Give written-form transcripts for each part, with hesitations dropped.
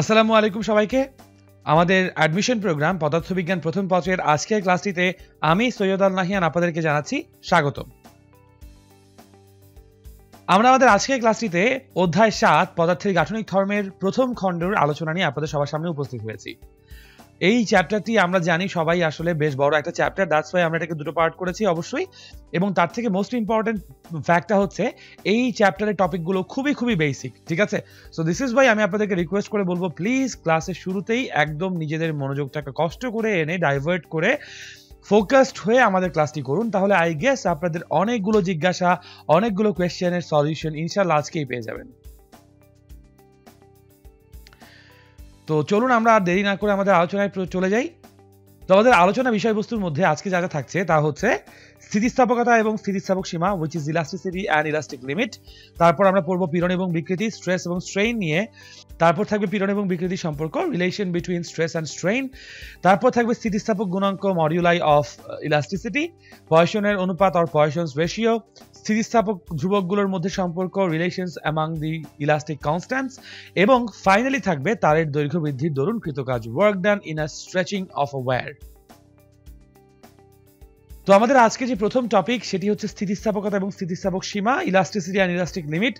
আসসালামু আলাইকুম সবাইকে। আমাদের অ্যাডমিশন প্রোগ্রাম পদার্থবিজ্ঞান প্রথম পত্রের আজকের ক্লাসটিতে আমি সৈয়দ আল নাহিয়ান আপনাদেরকে জানাচ্ছি স্বাগতম। আমরা আমাদের আজকের ক্লাসটিতে অধ্যায় 7 পদার্থের গাঠনিক ধর্মের প্রথম খণ্ডের আলোচনা নিয়ে আপনাদের সবার সামনে উপস্থিত হয়েছি। এই চ্যাপ্টারটি আমরা জানি সবাই আসলে বেশ বড় একটা চ্যাপ্টার, দ্যাটস ওয়াই আমরা এটাকে দুটো পার্ট করেছি অবশ্যই। এবং তার থেকে মোস্ট ইম্পর্টেন্ট ফ্যাক্টটা হচ্ছে এই চ্যাপ্টারের টপিকগুলো খুবই বেসিক, ঠিক আছে? সো দিস ইজ ওয়াই আমি আপনাদেরকে রিকোয়েস্ট করে বলবো, প্লিজ ক্লাসের শুরুতেই একদম নিজেদের মনোযোগটাকে কষ্ট করে এনে ডাইভার্ট করে ফোকাসড হয়ে আমাদের ক্লাসটি করুন, তাহলে আই গেস আপনাদের অনেকগুলো জিজ্ঞাসা, অনেকগুলো কোয়েশ্চেনের সলিউশন ইনশাআল্লাহ আজকেই পেয়ে যাবেন। তো চলুন আমরা আর দেরি না করে আমাদের আলোচনায় চলে যাই। তো আমাদের আলোচনা বিষয়বস্তুর মধ্যে আজকে যা যা থাকছে তা হচ্ছে স্থিতিস্থাপকতা এবং স্থিতিস্থাপক সীমা, which is elasticity and elastic limit। তারপর আমরা পড়ব পীড়ন এবং বিকৃতি, স্ট্রেস এবং স্ট্রেইন নিয়ে। তারপর থাকবে পীড়ন এবং বিকৃতির সম্পর্ক, relation between stress and strain. তারপর থাকবে স্থিতিস্থাপক গুণাঙ্ক, মডিউলাই অফ ইলাস্টিসিটি, পয়সনের অনুপাত অর পয়সনস রেশিও, স্থিতিস্থাপক ধ্রুবকগুলোর মধ্যে সম্পর্ক, relations among the elastic constants, এবং ফাইনালি থাকবে তারের দৈর্ঘ্য বৃদ্ধির দরুন কৃতকাজ, work done in a stretching of a wire. তো আমাদের আজকে যে প্রথম টপিক সেটি হচ্ছে স্থিতিস্থাপকতা এবং স্থিতিস্থাপক সীমা, ইলাস্টিসিটি অ্যান্ড ইলাস্টিক লিমিট।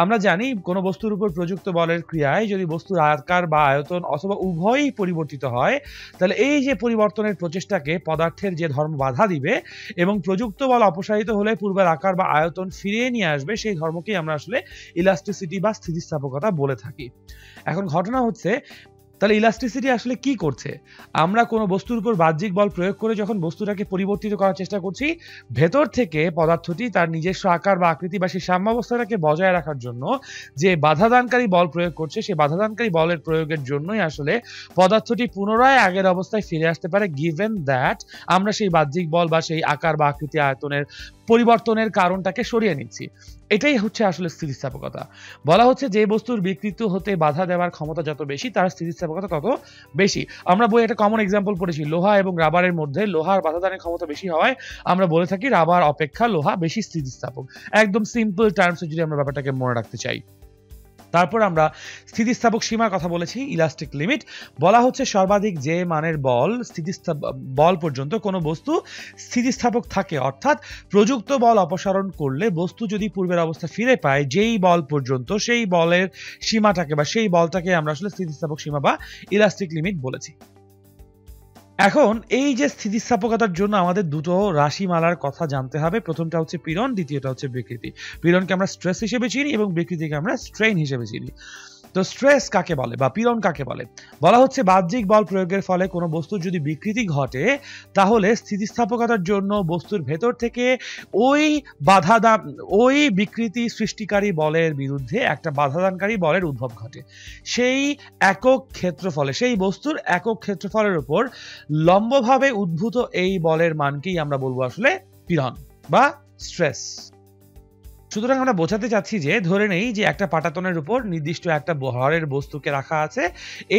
আমরা জানি কোনো বস্তুর উপর প্রযুক্ত বলের ক্রিয়ায় যদি বস্তুর আকার বা আয়তন অথবা উভয়ই পরিবর্তিত হয়, তাহলে এই যে পরিবর্তনের প্রচেষ্টাকে পদার্থের যে ধর্ম বাধা দিবে এবং প্রযুক্ত বল অপসারিত হলে পূর্বের আকার বা আয়তন ফিরিয়ে নিয়ে আসবে, সেই ধর্মকেই আমরা আসলে ইলাস্টিসিটি বা স্থিতিস্থাপকতা বলে থাকি। এখন ঘটনা হচ্ছে, তাহলে ইলাস্টিসিটি আসলে কি করছে? আমরা কোনো বস্তুর উপর বাহ্যিক বল প্রয়োগ করে যখন বস্তুটাকে পরিবর্তিত করার চেষ্টা করছি, ভেতর থেকে পদার্থটি তার নিজস্ব আকার বা আকৃতি বা সেই সাম্যাবস্থাটাকে বজায় রাখার জন্য যে বাধাদানকারী বল প্রয়োগ করছে, সেই বাধাদানকারী বলের প্রয়োগের জন্যই আসলে পদার্থটি পুনরায় আগের অবস্থায় ফিরে আসতে পারে, গিভেন দ্যাট আমরা সেই বাহ্যিক বল বা সেই আকার বা আকৃতি আয়তনের পরিবর্তনের কারণটাকে সরিয়ে নিচ্ছি। এটাই হচ্ছে আসলে স্থিতিস্থাপকতা। বলা হচ্ছে যে বস্তুর বিকৃত হতে বাধা দেওয়ার ক্ষমতা যত বেশি, তার স্থিতিস্থাপকতা তত বেশি। আমরা বই একটা কমন এক্সাম্পল পড়েছি, লোহা এবং রাবারের মধ্যে লোহার বাধাদানের ক্ষমতা বেশি হওয়ায় আমরা বলে থাকি রাবার অপেক্ষা লোহা বেশি স্থিতিস্থাপক। একদম সিম্পল টার্মসে যদি আমরা ব্যাপারটাকে মনে রাখতে চাই। তারপর আমরা স্থিতিস্থাপক সীমার কথা বলেছি, ইলাস্টিক লিমিট। বলা হচ্ছে সর্বাধিক যে মানের বল পর্যন্ত কোনো বস্তু স্থিতিস্থাপক থাকে, অর্থাৎ প্রযুক্ত বল অপসারণ করলে বস্তু যদি পূর্বের অবস্থা ফিরে পায়, যেই বল পর্যন্ত, সেই বলের সীমাটাকে বা সেই বলটাকে আমরা আসলে স্থিতিস্থাপক সীমা বা ইলাস্টিক লিমিট বলেছি। এখন এই যে স্থিতিস্থাপকতার জন্য আমাদের দুটো রাশিমালার কথা জানতে হবে। প্রথমটা হচ্ছে পীড়ন, দ্বিতীয়টা হচ্ছে বিকৃতি। পীড়নকে আমরা স্ট্রেস হিসেবে চিনি এবং বিকৃতিকে আমরা স্ট্রেইন হিসেবে চিনি। তো স্ট্রেস কাকে বলে বা পীড়ন কাকে বলে? বলা হচ্ছে বাহ্যিক বল প্রয়োগের ফলে কোনো বস্তুর যদি বিকৃতি ঘটে, তাহলে স্থিতিস্থাপকতার জন্য বস্তুর ভেতর থেকে ওই বিকৃতি সৃষ্টিকারী বলের বিরুদ্ধে একটা বাধাদানকারী বলের উদ্ভব ঘটে। সেই একক ক্ষেত্রফলে, সেই বস্তুর একক ক্ষেত্রফলের উপর লম্বভাবে উদ্ভূত এই বলের মানকেই আমরা বলবো আসলে পীড়ন বা স্ট্রেস। সুতরাং আমরা বোঝাতে চাচ্ছি যে, ধরে নেই যে একটা পাটাতনের উপর নির্দিষ্ট একটা ভরের বস্তুকে রাখা আছে।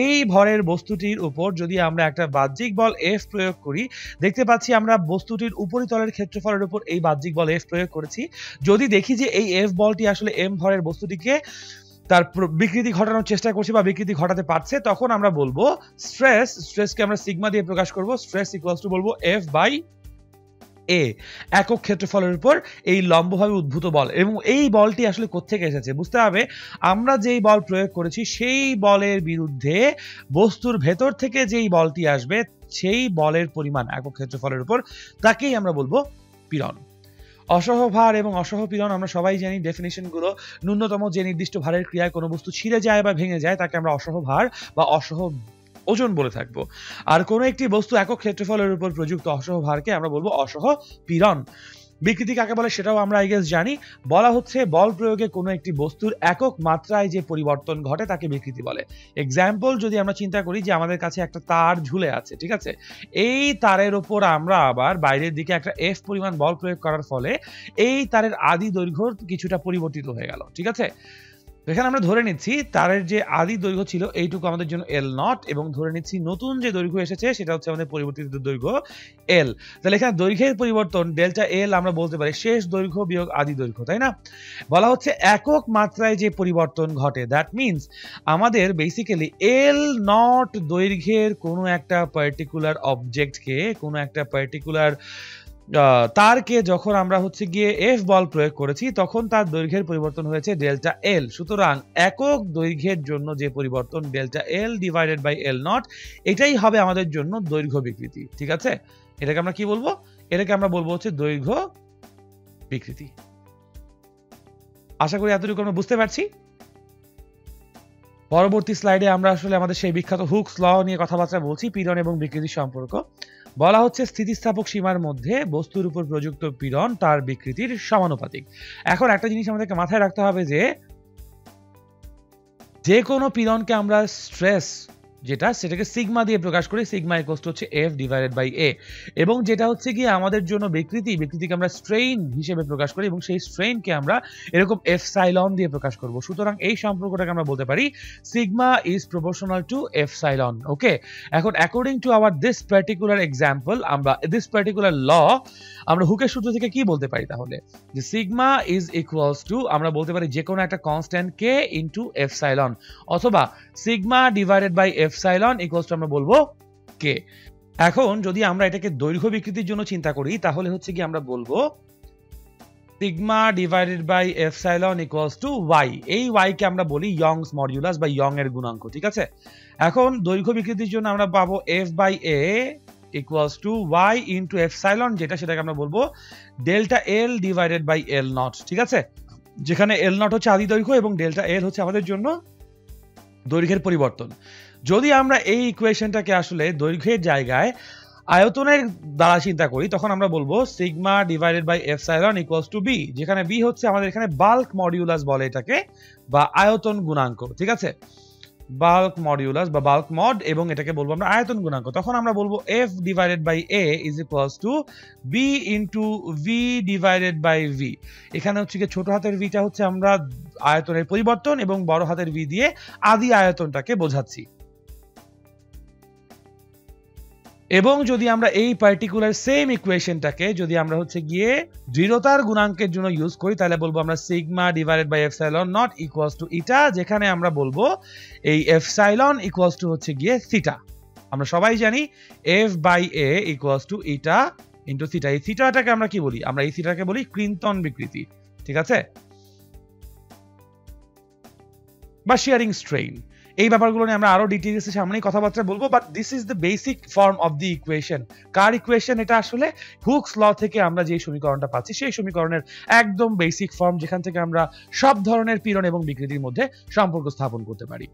এই ভরের বস্তুটির উপর যদি আমরা একটা বাহ্যিক বল F প্রয়োগ করি, দেখতে পাচ্ছি আমরা বস্তুটির উপরিতলের ক্ষেত্রফলের উপর এই বাহ্যিক বল F প্রয়োগ করেছি। যদি দেখি যে এই F বলটি আসলে M ভরের বস্তুটিকে তার বিকৃতি ঘটানোর চেষ্টা করছে বা বিকৃতি ঘটাতে পারছে, তখন আমরা বলবো স্ট্রেসকে আমরা সিগমা দিয়ে প্রকাশ করব। স্ট্রেস ইকুয়ালস টু বলবো F বাই এ, একক ক্ষেত্রফলের উপর এই লম্বভাবে উদ্ভূত বল। এবং এই বলটি আসলে কোত্থেকে এসেছে বুঝতে হবে। আমরা যেই বল প্রয়োগ করেছি সেই বলের বিরুদ্ধে বস্তুর ভেতর থেকে যেই বলটি আসবে, সেই বলের পরিমাণ একক ক্ষেত্রফলের উপর, তাকেই আমরা বলবো পীড়ন। অসহভার এবং অসহপীড়ন আমরা সবাই জানি ডেফিনিশনগুলো। ন্যূনতম যে নির্দিষ্ট ভারের ক্রিয়ায় কোনো বস্তু ছিঁড়ে যায় বা ভেঙে যায় তাকে আমরা অসহভার বা অসহ ওজন বলে থাকবো। আর কোনো একটি বস্তু একক ক্ষেত্রফলের উপর প্রযুক্ত অসহভারকে আমরা বলবো অসহপীড়ন। বিকৃতি কাকে বলে সেটাও আমরা আই গেস জানি। বলা হচ্ছে বল প্রয়োগে কোনো একটি বস্তুর একক মাত্রায় যে পরিবর্তন ঘটে তাকে বিকৃতি বলে। এক্সাম্পল যদি আমরা চিন্তা করি যে আমাদের কাছে একটা তার ঝুলে আছে, ঠিক আছে? এই তারের উপর আমরা আবার বাইরের দিকে একটা F পরিমাণ বল প্রয়োগ করার ফলে এই তারের আদি দৈর্ঘ্য কিছুটা পরিবর্তিত হয়ে গেল, ঠিক আছে? এখানে আমরা ধরে নিচ্ছি তারের যে আদি দৈর্ঘ্য ছিল এইটুকু আমাদের জন্য এল নট, এবং ধরে নিচ্ছি নতুন যে দৈর্ঘ্য এসেছে সেটা হচ্ছে আমাদের পরিবর্তিত দৈর্ঘ্য এল। তাহলে এখানে দৈর্ঘ্যের পরিবর্তন ডেল্টা এল আমরা বলতে পারি শেষ দৈর্ঘ্য বিয়োগ আদি দৈর্ঘ্য, তাই না? বলা হচ্ছে একক মাত্রায় যে পরিবর্তন ঘটে, দ্যাট মিনস আমাদের বেসিক্যালি এল নট দৈর্ঘ্যের কোনো একটা পার্টিকুলার অবজেক্টকে, কোনো একটা পার্টিকুলার তারকে যখন আমরা হচ্ছে গিয়ে এফ বল প্রয়োগ করেছি তখন তার দৈর্ঘ্যের পরিবর্তন হয়েছে ডেল্টা এল। সুতরাং একক দৈর্ঘ্যের জন্য যে পরিবর্তন delta L divided by L nought, এটাই হবে আমাদের জন্য দৈর্ঘ্য বিকৃতি। ঠিক আছে, এটাকে আমরা কি বলবো? এটাকে আমরা বলবো হচ্ছে দৈর্ঘ্য বিকৃতি। আশা করি এতটুকু আমরা বুঝতে পারছি। পরবর্তী স্লাইডে আমরা আসলে আমাদের সেই বিখ্যাত হুকস ল নিয়ে কথাবার্তা বলছি, পীড়ন এবং বিকৃতির সম্পর্ক। বলা হচ্ছে স্থিতিস্থাপক সীমার মধ্যে বস্তুর উপর প্রযুক্ত পীড়ন তার বিকৃতির সমানুপাতিক। এখন একটা জিনিস আমাদেরকে মাথায় রাখতে হবে যে কোনো পীড়নকে আমরা স্ট্রেস সেটাকে সিগমা দিয়ে প্রকাশ করি। সিগমা ইকুয়ালস টু হচ্ছে এফ ডিভাইডেড বাই এ, এবং যেটা হচ্ছে গিয়ে আমাদের জন্য বিকৃতিকে আমরা স্ট্রেইন হিসেবে প্রকাশ করি, এবং সেই স্ট্রেইনকে আমরা এরকম এফসাইলন দিয়ে প্রকাশ করব। সুতরাং এই সম্পর্কটাকে আমরা বলতে পারি sigma is proportional to epsilon. Okay, এখন according to our this particular example, আমরা দিস পার্টিকুলার ল আমরা হুকের সূত্র থেকে কি বলতে পারি? তাহলে যে সিগমা ইজ ইকুয়ালস টু আমরা বলতে পারি যে কোনো একটা কনস্ট্যান্ট কে ইনটু এফসাইলন, অথবা sigma divided by epsilon equals to আমরা বলবো কে। এখন যদি আমরা এটাকে দৈর্ঘ্য বিকৃতির জন্য চিন্তা করি তাহলে হচ্ছে কি আমরা বলবো sigma divided by epsilon equals to Y. এই ওয়াই কে আমরা বলি ইয়ংস মডুলাস বা ইয়ং এর গুণাঙ্ক। ঠিক আছে, এখন দৈর্ঘ্য বিকৃতির জন্য আমরা পাবো F by A equals to Y into epsilon, সেটাকে আমরা বলবো delta L divided by L naught. ঠিক আছে, যেখানে এল নট হচ্ছে আদি দৈর্ঘ্য এবং ডেল্টা এল হচ্ছে আমাদের জন্য দৈর্ঘ্যের পরিবর্তন। যদি আমরা এই ইকুয়েশনটাকে আসলে দৈর্ঘ্যের জায়গায় আয়তনের দ্বারা চিন্তা করি তখন আমরা বলবো sigma divided by epsilon equals to B, যেখানে বি হচ্ছে আমাদের এখানে বাল্ক মডিউলাস বলে এটাকে, বা আয়তন গুণাঙ্ক। ঠিক আছে, বাল্ক মডিউলাস বা বাল্ক মড, এবং এটাকে বলবো আমরা আয়তন গুণাঙ্ক। তখন আমরা বলবো F divided by A is equals to B into V divided by V. এখানে হচ্ছে কি ছোট হাতের ভিটা হচ্ছে আমরা আয়তনের পরিবর্তন এবং বড় হাতের ভি দিয়ে আদি আয়তনটাকে বোঝাচ্ছি। এবং যদি আমরা এই পার্টিকুলার সেম ইকুয়েশনটাকে যদি আমরা হচ্ছে গিয়ে দৃঢ়তার গুণাঙ্কের জন্য ইউজ করি তাহলে বলবো আমরা sigma divided by epsilon not equals to eta, যেখানে আমরা বলবো এই এপসাইলন ইকুয়ালস টু হচ্ছে গিয়ে থিটা। আমরা সবাই জানি F by A equals to eta into theta. এই থিটাটাকে আমরা কি বলি? আমরা এই থিটাকে বলি ক্লিনটন বিকৃতি। ঠিক আছে, বা শিয়ারিং স্ট্রেইন। এই ব্যাপারগুলো নিয়ে আমরা আরো ডিটেইলসে সামনেই কথাবার্তা বলবো, but this is the basic form of the equation. Car equation? এটা আসলে হুকস ল থেকে আমরা যে সমীকরণটা পাচ্ছি সেই সমীকরণের একদম বেসিক ফর্ম, যেখান থেকে আমরা সব ধরনের পীড়ন এবং বিকৃতির মধ্যে সম্পর্ক স্থাপন করতে পারি।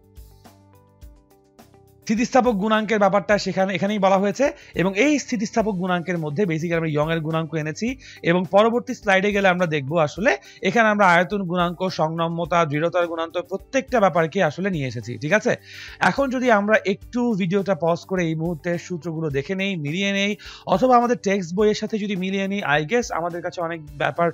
স্থিতিস্থাপক গুণাঙ্কের ব্যাপারটা এখানেই বলা হয়েছে, এবং এই স্থিতিস্থাপক গুণাঙ্কের মধ্যে বেসিক্যালি আমরা ইয়ং এর গুণাঙ্ক এনেছি, এবং পরবর্তী স্লাইডে গেলে আমরা দেখবো আসলে এখানে আমরা আয়তন গুণাঙ্ক, সংনম্যতা, দৃঢ়তার গুণাঙ্ক প্রত্যেকটা ব্যাপারকে আসলে নিয়ে এসেছি। ঠিক আছে, এখন যদি আমরা একটু ভিডিওটা পজ করে এই মুহূর্তে সূত্রগুলো দেখে নেই, মিলিয়ে নেই, অথবা আমাদের টেক্সট বইয়ের সাথে যদি মিলিয়ে নিই, আই গেস আমাদের কাছে অনেক ব্যাপার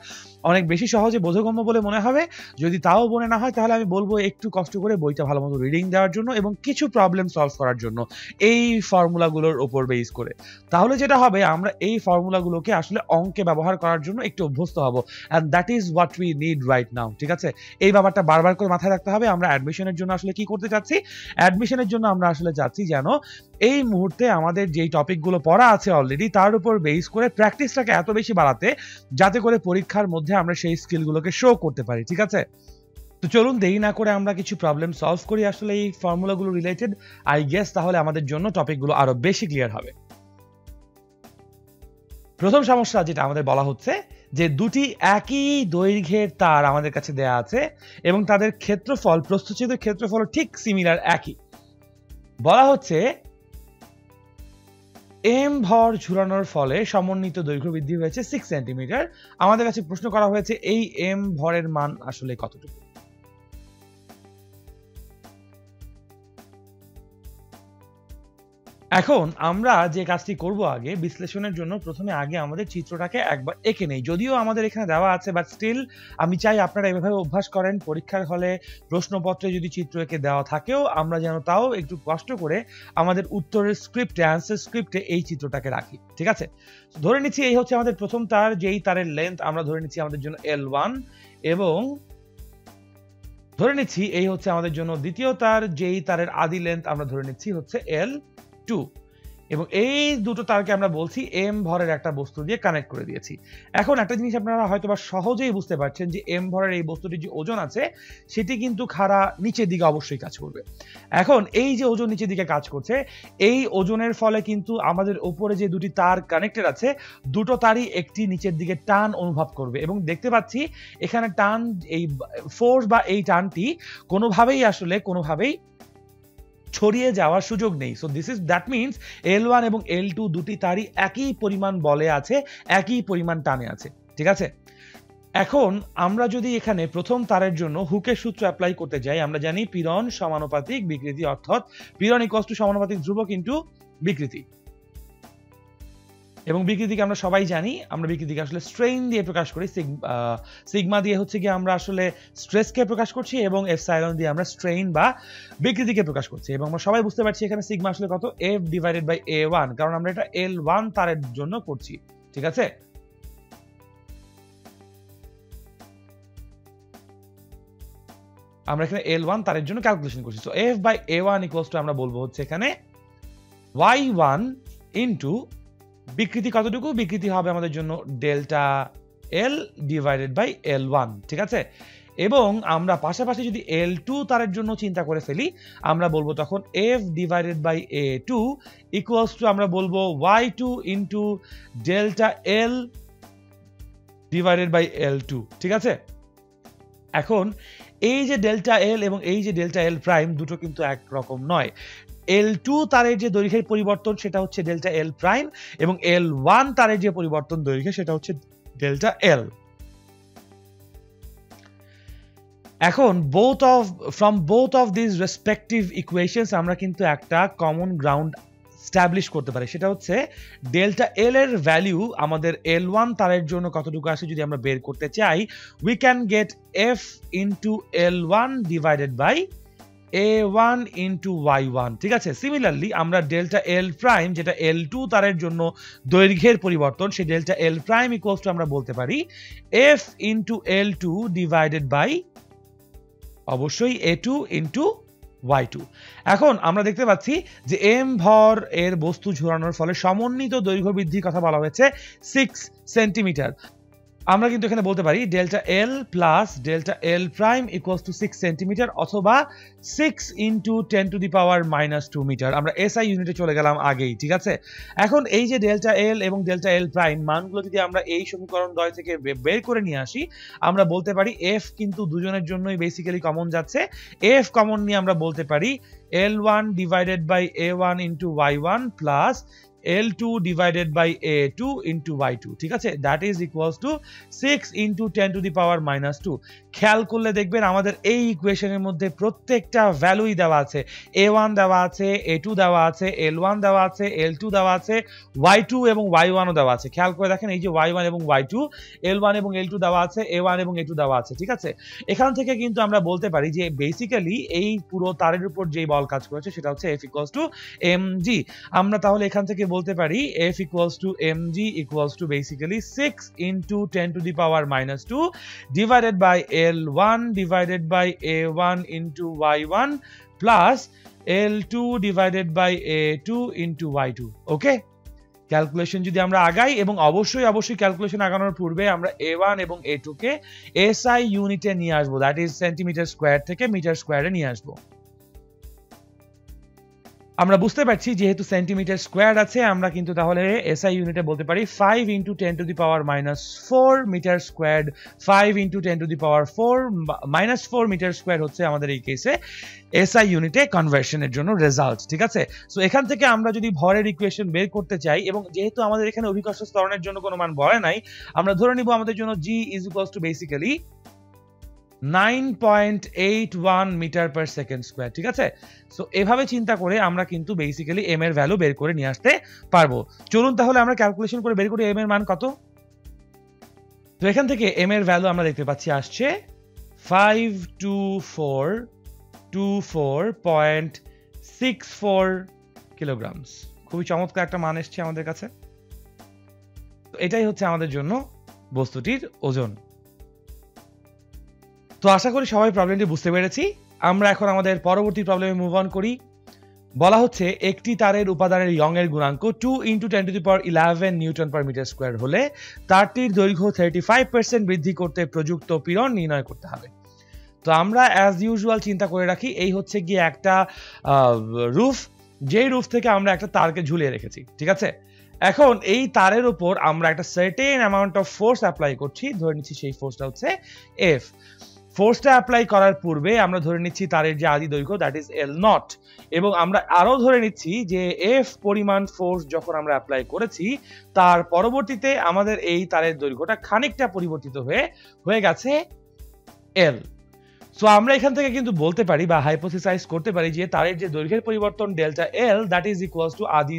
অনেক বেশি সহজে বোধগম্য বলে মনে হবে। যদি তাও মনে না হয় তাহলে আমি বলবো একটু কষ্ট করে বইটা ভালো মতো রিডিং দেওয়ার জন্য এবং কিছু প্রবলেম সলভ করার জন্য এই ফর্মুলাগুলোর উপর বেস করে। তাহলে যেটা হবে, আমরা এই ফর্মুলাগুলোকে আসলে অঙ্কে ব্যবহার করার জন্য একটু অভ্যস্ত হব, and that is what we need right now. ঠিক আছে, এই ব্যাপারটা বারবার করে মাথায় রাখতে হবে। আমরা অ্যাডমিশনের জন্য আসলে কি করতে চাচ্ছি? অ্যাডমিশনের জন্য আমরা আসলে চাচ্ছি যেন এই মুহূর্তে আমাদের যেই টপিকগুলো পড়া আছে অলরেডি তার উপর বেস করে প্র্যাকটিসটাকে এত বেশি বাড়াতে, যাতে করে পরীক্ষার মধ্যে আমরা সেই স্কিলগুলোকে শো করতে পারি। ঠিক আছে, তো চলুন দেরি না করে আমরা কিছু প্রবলেম সলভ করি আসলে এই ফর্মুলাগুলো রিলেটেড। আই গেস তাহলে আমাদের জন্য টপিকগুলো আরো বেশি ক্লিয়ার হবে। প্রথম সমস্যা যেটা আমাদের বলা হচ্ছে যে দুটি একই দৈর্ঘ্যের তার আমাদের কাছে দেয়া আছে এবং তাদের ক্ষেত্রফল, প্রস্থচ্ছেদের ক্ষেত্রফল ঠিক সিমিলার, একই। বলা হচ্ছে এম ভর ঝুলানোর ফলে সমন্বিত দৈর্ঘ্য বৃদ্ধি হয়েছে 6 সেন্টিমিটার। আমাদের কাছে প্রশ্ন করা হয়েছে এই এম ভরের মান আসলে কতটুকু। এখন আমরা যে কাজটি করব আগে বিশ্লেষণের জন্য প্রথমে আগে আমাদের চিত্রটাকে একবার এঁকে নেই। যদিও আমাদের এখানে দেওয়া আছে, বাট স্টিল আমি চাই আপনারা এভাবে অভ্যাস করেন। পরীক্ষার হলে প্রশ্নপত্রে যদি চিত্র এঁকে দেওয়া থাকেও আমরা যেন তাও একটু কষ্ট করে আমাদের উত্তরের স্ক্রিপ্টে, অ্যান্সার স্ক্রিপ্টে এই চিত্রটাকে রাখি। ঠিক আছে, ধরে নিচ্ছি এই হচ্ছে আমাদের প্রথম তার, যেই তারের লেন্থ আমরা ধরে নিচ্ছি আমাদের জন্য L1, এবং ধরে নিচ্ছি এই হচ্ছে আমাদের জন্য দ্বিতীয় তার, যেই তারের আদি লেন্থ আমরা ধরে নিচ্ছি হচ্ছে L2, এবং এই দুটো তারকে আমরা বলছি m ভরের একটা বস্তু দিয়ে কানেক্ট করে দিয়েছি। এখন একটা জিনিস আপনারা হয়তোবা সহজেই বুঝতে পারছেন যে m ভরের এই বস্তুটির যে ওজন আছে সেটি কিন্তু খাড়া নিচের দিকে অবশ্যই কাজ করবে। এখন এই যে ওজন নিচের দিকে কাজ করছে, এই ওজনের ফলে কিন্তু আমাদের উপরে যে দুটি তার কানেক্টেড আছে, দুটো তারই একটি নিচের দিকে টান অনুভব করবে, এবং দেখতে পাচ্ছি এখানে টান, এই ফোর্স বা এই টানটি কোনোভাবেই ছড়িয়ে যাওয়ার সুযোগ নেই। So this is that means L1 এবং L2 দুটি তারই একই পরিমাণ বলে আছে, একই পরিমাণ টানে আছে। ঠিক আছে, এখন আমরা যদি এখানে প্রথম তারের জন্য হুকের সূত্র অ্যাপ্লাই করতে যাই, আমরা জানি পীড়ন সমানুপাতিক বিকৃতি, অর্থাৎ পীড়ন ইকুয়ালস টু সমানুপাতিক ধ্রুবক ইনটু বিকৃতি। এবং বিকৃতিকে আমরা সবাই জানি, আমরা বিকৃতিকে আসলে স্ট্রেইন দিয়ে প্রকাশ করি। সিগমা দিয়ে হচ্ছে কি আমরা আসলে স্ট্রেসকে প্রকাশ করছি, এবং এপসাইলন দিয়ে আমরা স্ট্রেইন বা বিকৃতিকে প্রকাশ করছি। এবং আমরা সবাই বুঝতে পারছি এখানে সিগমা আসলে কত, F ডিভাইডেড বাই A1, কারণ আমরা এটা L1 তারের জন্য করছি। ঠিক আছে, আমরা এখানে L1 তারের জন্য ক্যালকুলেশন করছি। So F by A1 equals to আমরা বলবো হচ্ছে এখানে Y1 ইনটু বিকৃতি কতটুকু, বিকৃতি হবে আমাদের জন্য delta L divided by L1। ঠিক আছে, এবং আমরা পাশাপাশি যদি L2 তারের জন্য চিন্তা করে ফেলি, আমরা বলবো তখন F divided by A2 equals to আমরা বলবো Y2 into delta L divided by L2। ঠিক আছে, এখন এই যে ডেল্টা L এবং এই যে ডেল্টা L প্রাইম দুটো কিন্তু একরকম নয়। L2 তারের যে দৈর্ঘ্যের পরিবর্তন সেটা হচ্ছে ডেল্টা L প্রাইম, এবং L1 তারের যে পরিবর্তন দৈর্ঘ্য সেটা হচ্ছে ডেল্টা L। এখন from both of these respective equations আমরা কিন্তু একটা কমন গ্রাউন্ড স্ট্যাবলিশ করতে পারি, সেটা হচ্ছে ডেল্টা L এর ভ্যালু আমাদের L1 তারের জন্য কতটুকু আসে যদি আমরা বের করতে চাই, we can get F into L1 divided by A1 into Y1। ঠিক আছে, সিমিলারলি আমরা ডেল্টা L প্রাইম, যেটা L2 তারের জন্য দৈর্ঘ্যের পরিবর্তন, সেই delta L prime equals to আমরা বলতে পারি F into L2 divided by অবশ্যই A2 into Y2। এখন আমরা দেখতে পাচ্ছি যে m ভর এর বস্তু ঝোলানোর ফলে সমন্বিত দৈর্ঘ্য বৃদ্ধির কথা বলা হয়েছে 6 সেন্টিমিটার। আমরা কিন্তু এখানে বলতে পারি delta L plus delta L prime equals two 6 centimetre, অথবা 6 ইন্টু 10⁻⁻² মিটার। আমরা SI ইউনিটে চলে গেলাম আগেই। ঠিক আছে, এখন এই যে ডেল্টা L এবং ডেল্টা L প্রাইম মানগুলো যদি আমরা এই সমীকরণ দ্বয় থেকে বের করে নিয়ে আসি, আমরা বলতে পারি F কিন্তু দুজনের জন্যই বেসিক্যালি কমন যাচ্ছে। F কমন নিয়ে আমরা বলতে পারি L1 divided by A1 into Y1 plus L2 divided by A2 into Y2। ঠিক আছে, that is equals to 6 into 10⁻⁻²। খেয়াল করলে দেখবেন আমাদের এই ইকুয়েশনের মধ্যে প্রত্যেকটা ভ্যালুই দেওয়া আছে। A1 দেওয়া আছে, A2 দেওয়া আছে, L1 দেওয়া আছে, L2 দেওয়া আছে, Y2 এবং Y1 ও দেওয়া আছে। খেয়াল করে দেখেন এই যে Y1 এবং Y2, L1 এবং L2 দেওয়া আছে, A1 এবং A2 দেওয়া আছে। ঠিক আছে, এখান থেকে কিন্তু আমরা বলতে পারি যে বেসিক্যালি এই পুরো তারের উপর যেই বল কাজ করেছে সেটা হচ্ছে F equals to mg। আমরা তাহলে এখান থেকে বলতে পারি F equals to mg equals to basically 6 into 10⁻⁻² divided by L1 divided by A1 into Y1 plus L2 divided by A2 into Y2। Okay, calculation যদি আমরা আগাই, এবং অবশ্যই ক্যালকুলেশন আগানোর পূর্বে আমরা A1 এবং A2 কে SI ইউনিটে নিয়ে আসবো, দ্যাট ইজ সেন্টিমিটার স্কয়ার থেকে মিটার স্কয়ারে নিয়ে আসবো। আমরা বুঝতে পারছি যেহেতু সেন্টিমিটার স্কয়ার আছে, আমরা কিন্তু তাহলে SI ইউনিটে বলতে পারি 5 into 10⁻⁻4 metre squared. 5 into 10⁻⁻4 metre square হচ্ছে আমাদের এই কেসে SI ইউনিটে কনভার্সনের জন্য রেজাল্ট। ঠিক আছে, সো এখান থেকে আমরা যদি ভরের ইকুয়েশন বের করতে চাই, এবং যেহেতু আমাদের এখানে অভিকর্ষ ত্বরণের জন্য কোনো মান বলে নাই, আমরা ধরে নিব আমাদের জন্য G is equals to basically 9.81 metre per second square. ঠিক আছে, সো এভাবে চিন্তা করে আমরা কিন্তু বেসিক্যালি এম এর ভ্যালু বের করে নিয়ে আসতে পারবো। চলুন তাহলে আমরা ক্যালকুলেশন করে বের করি এম এর মান কত। তো এখান থেকে এম এর ভ্যালু আমরা দেখতে পাচ্ছি আসছে 52424.64 কিলোগ্রামস। খুবই চমৎকার একটা মান এসছে আমাদের কাছে। তো এটাই হচ্ছে আমাদের জন্য বস্তুটির ওজন। তো আশা করি সবাই প্রবলেমটি বুঝতে পেরেছি। আমরা এখন আমাদের পরবর্তী প্রবলেমে মুভ অন করি। বলা হচ্ছে একটি তারের উপাদানের ইয়ং এর গুণাঙ্ক 2 × 10⁻11 নিউটন পার মিটার স্কোয়ার হলে তারটির দৈর্ঘ্য 35% বৃদ্ধি করতে প্রযুক্ত পীড়ন নির্ণয় করতে হবে। তো আমরা অ্যাজ ইউজুয়াল চিন্তা করে রাখি এই হচ্ছে গিয়ে একটা রুফ, যেই রুফ থেকে আমরা একটা তারকে ঝুলিয়ে রেখেছি। ঠিক আছে, এখন এই তারের উপর আমরা একটা certain amount of force apply করছি, ধরে নিচ্ছি সেই ফোর্সটা হচ্ছে এফ। ফোর্সটা অ্যাপ্লাই করার পূর্বে আমরা ধরে নিচ্ছি তারের যে আদি দৈর্ঘ্য দ্যাট ইজ এল নট, এবং আমরা আরো ধরে নিচ্ছি যে এফ পরিমাণ ফোর্স যখন আমরা অ্যাপ্লাই করেছি তার পরবর্তীতে আমাদের এই তারের দৈর্ঘ্যটা খানিকটা পরিবর্তিত হয়ে গেছে এল। সো আমরা এখান থেকে কিন্তু বলতে পারি বা হাইপোথেসাইজ করতে পারি যে তারের যে দৈর্ঘ্যের পরিবর্তন delta L that is equals two আদি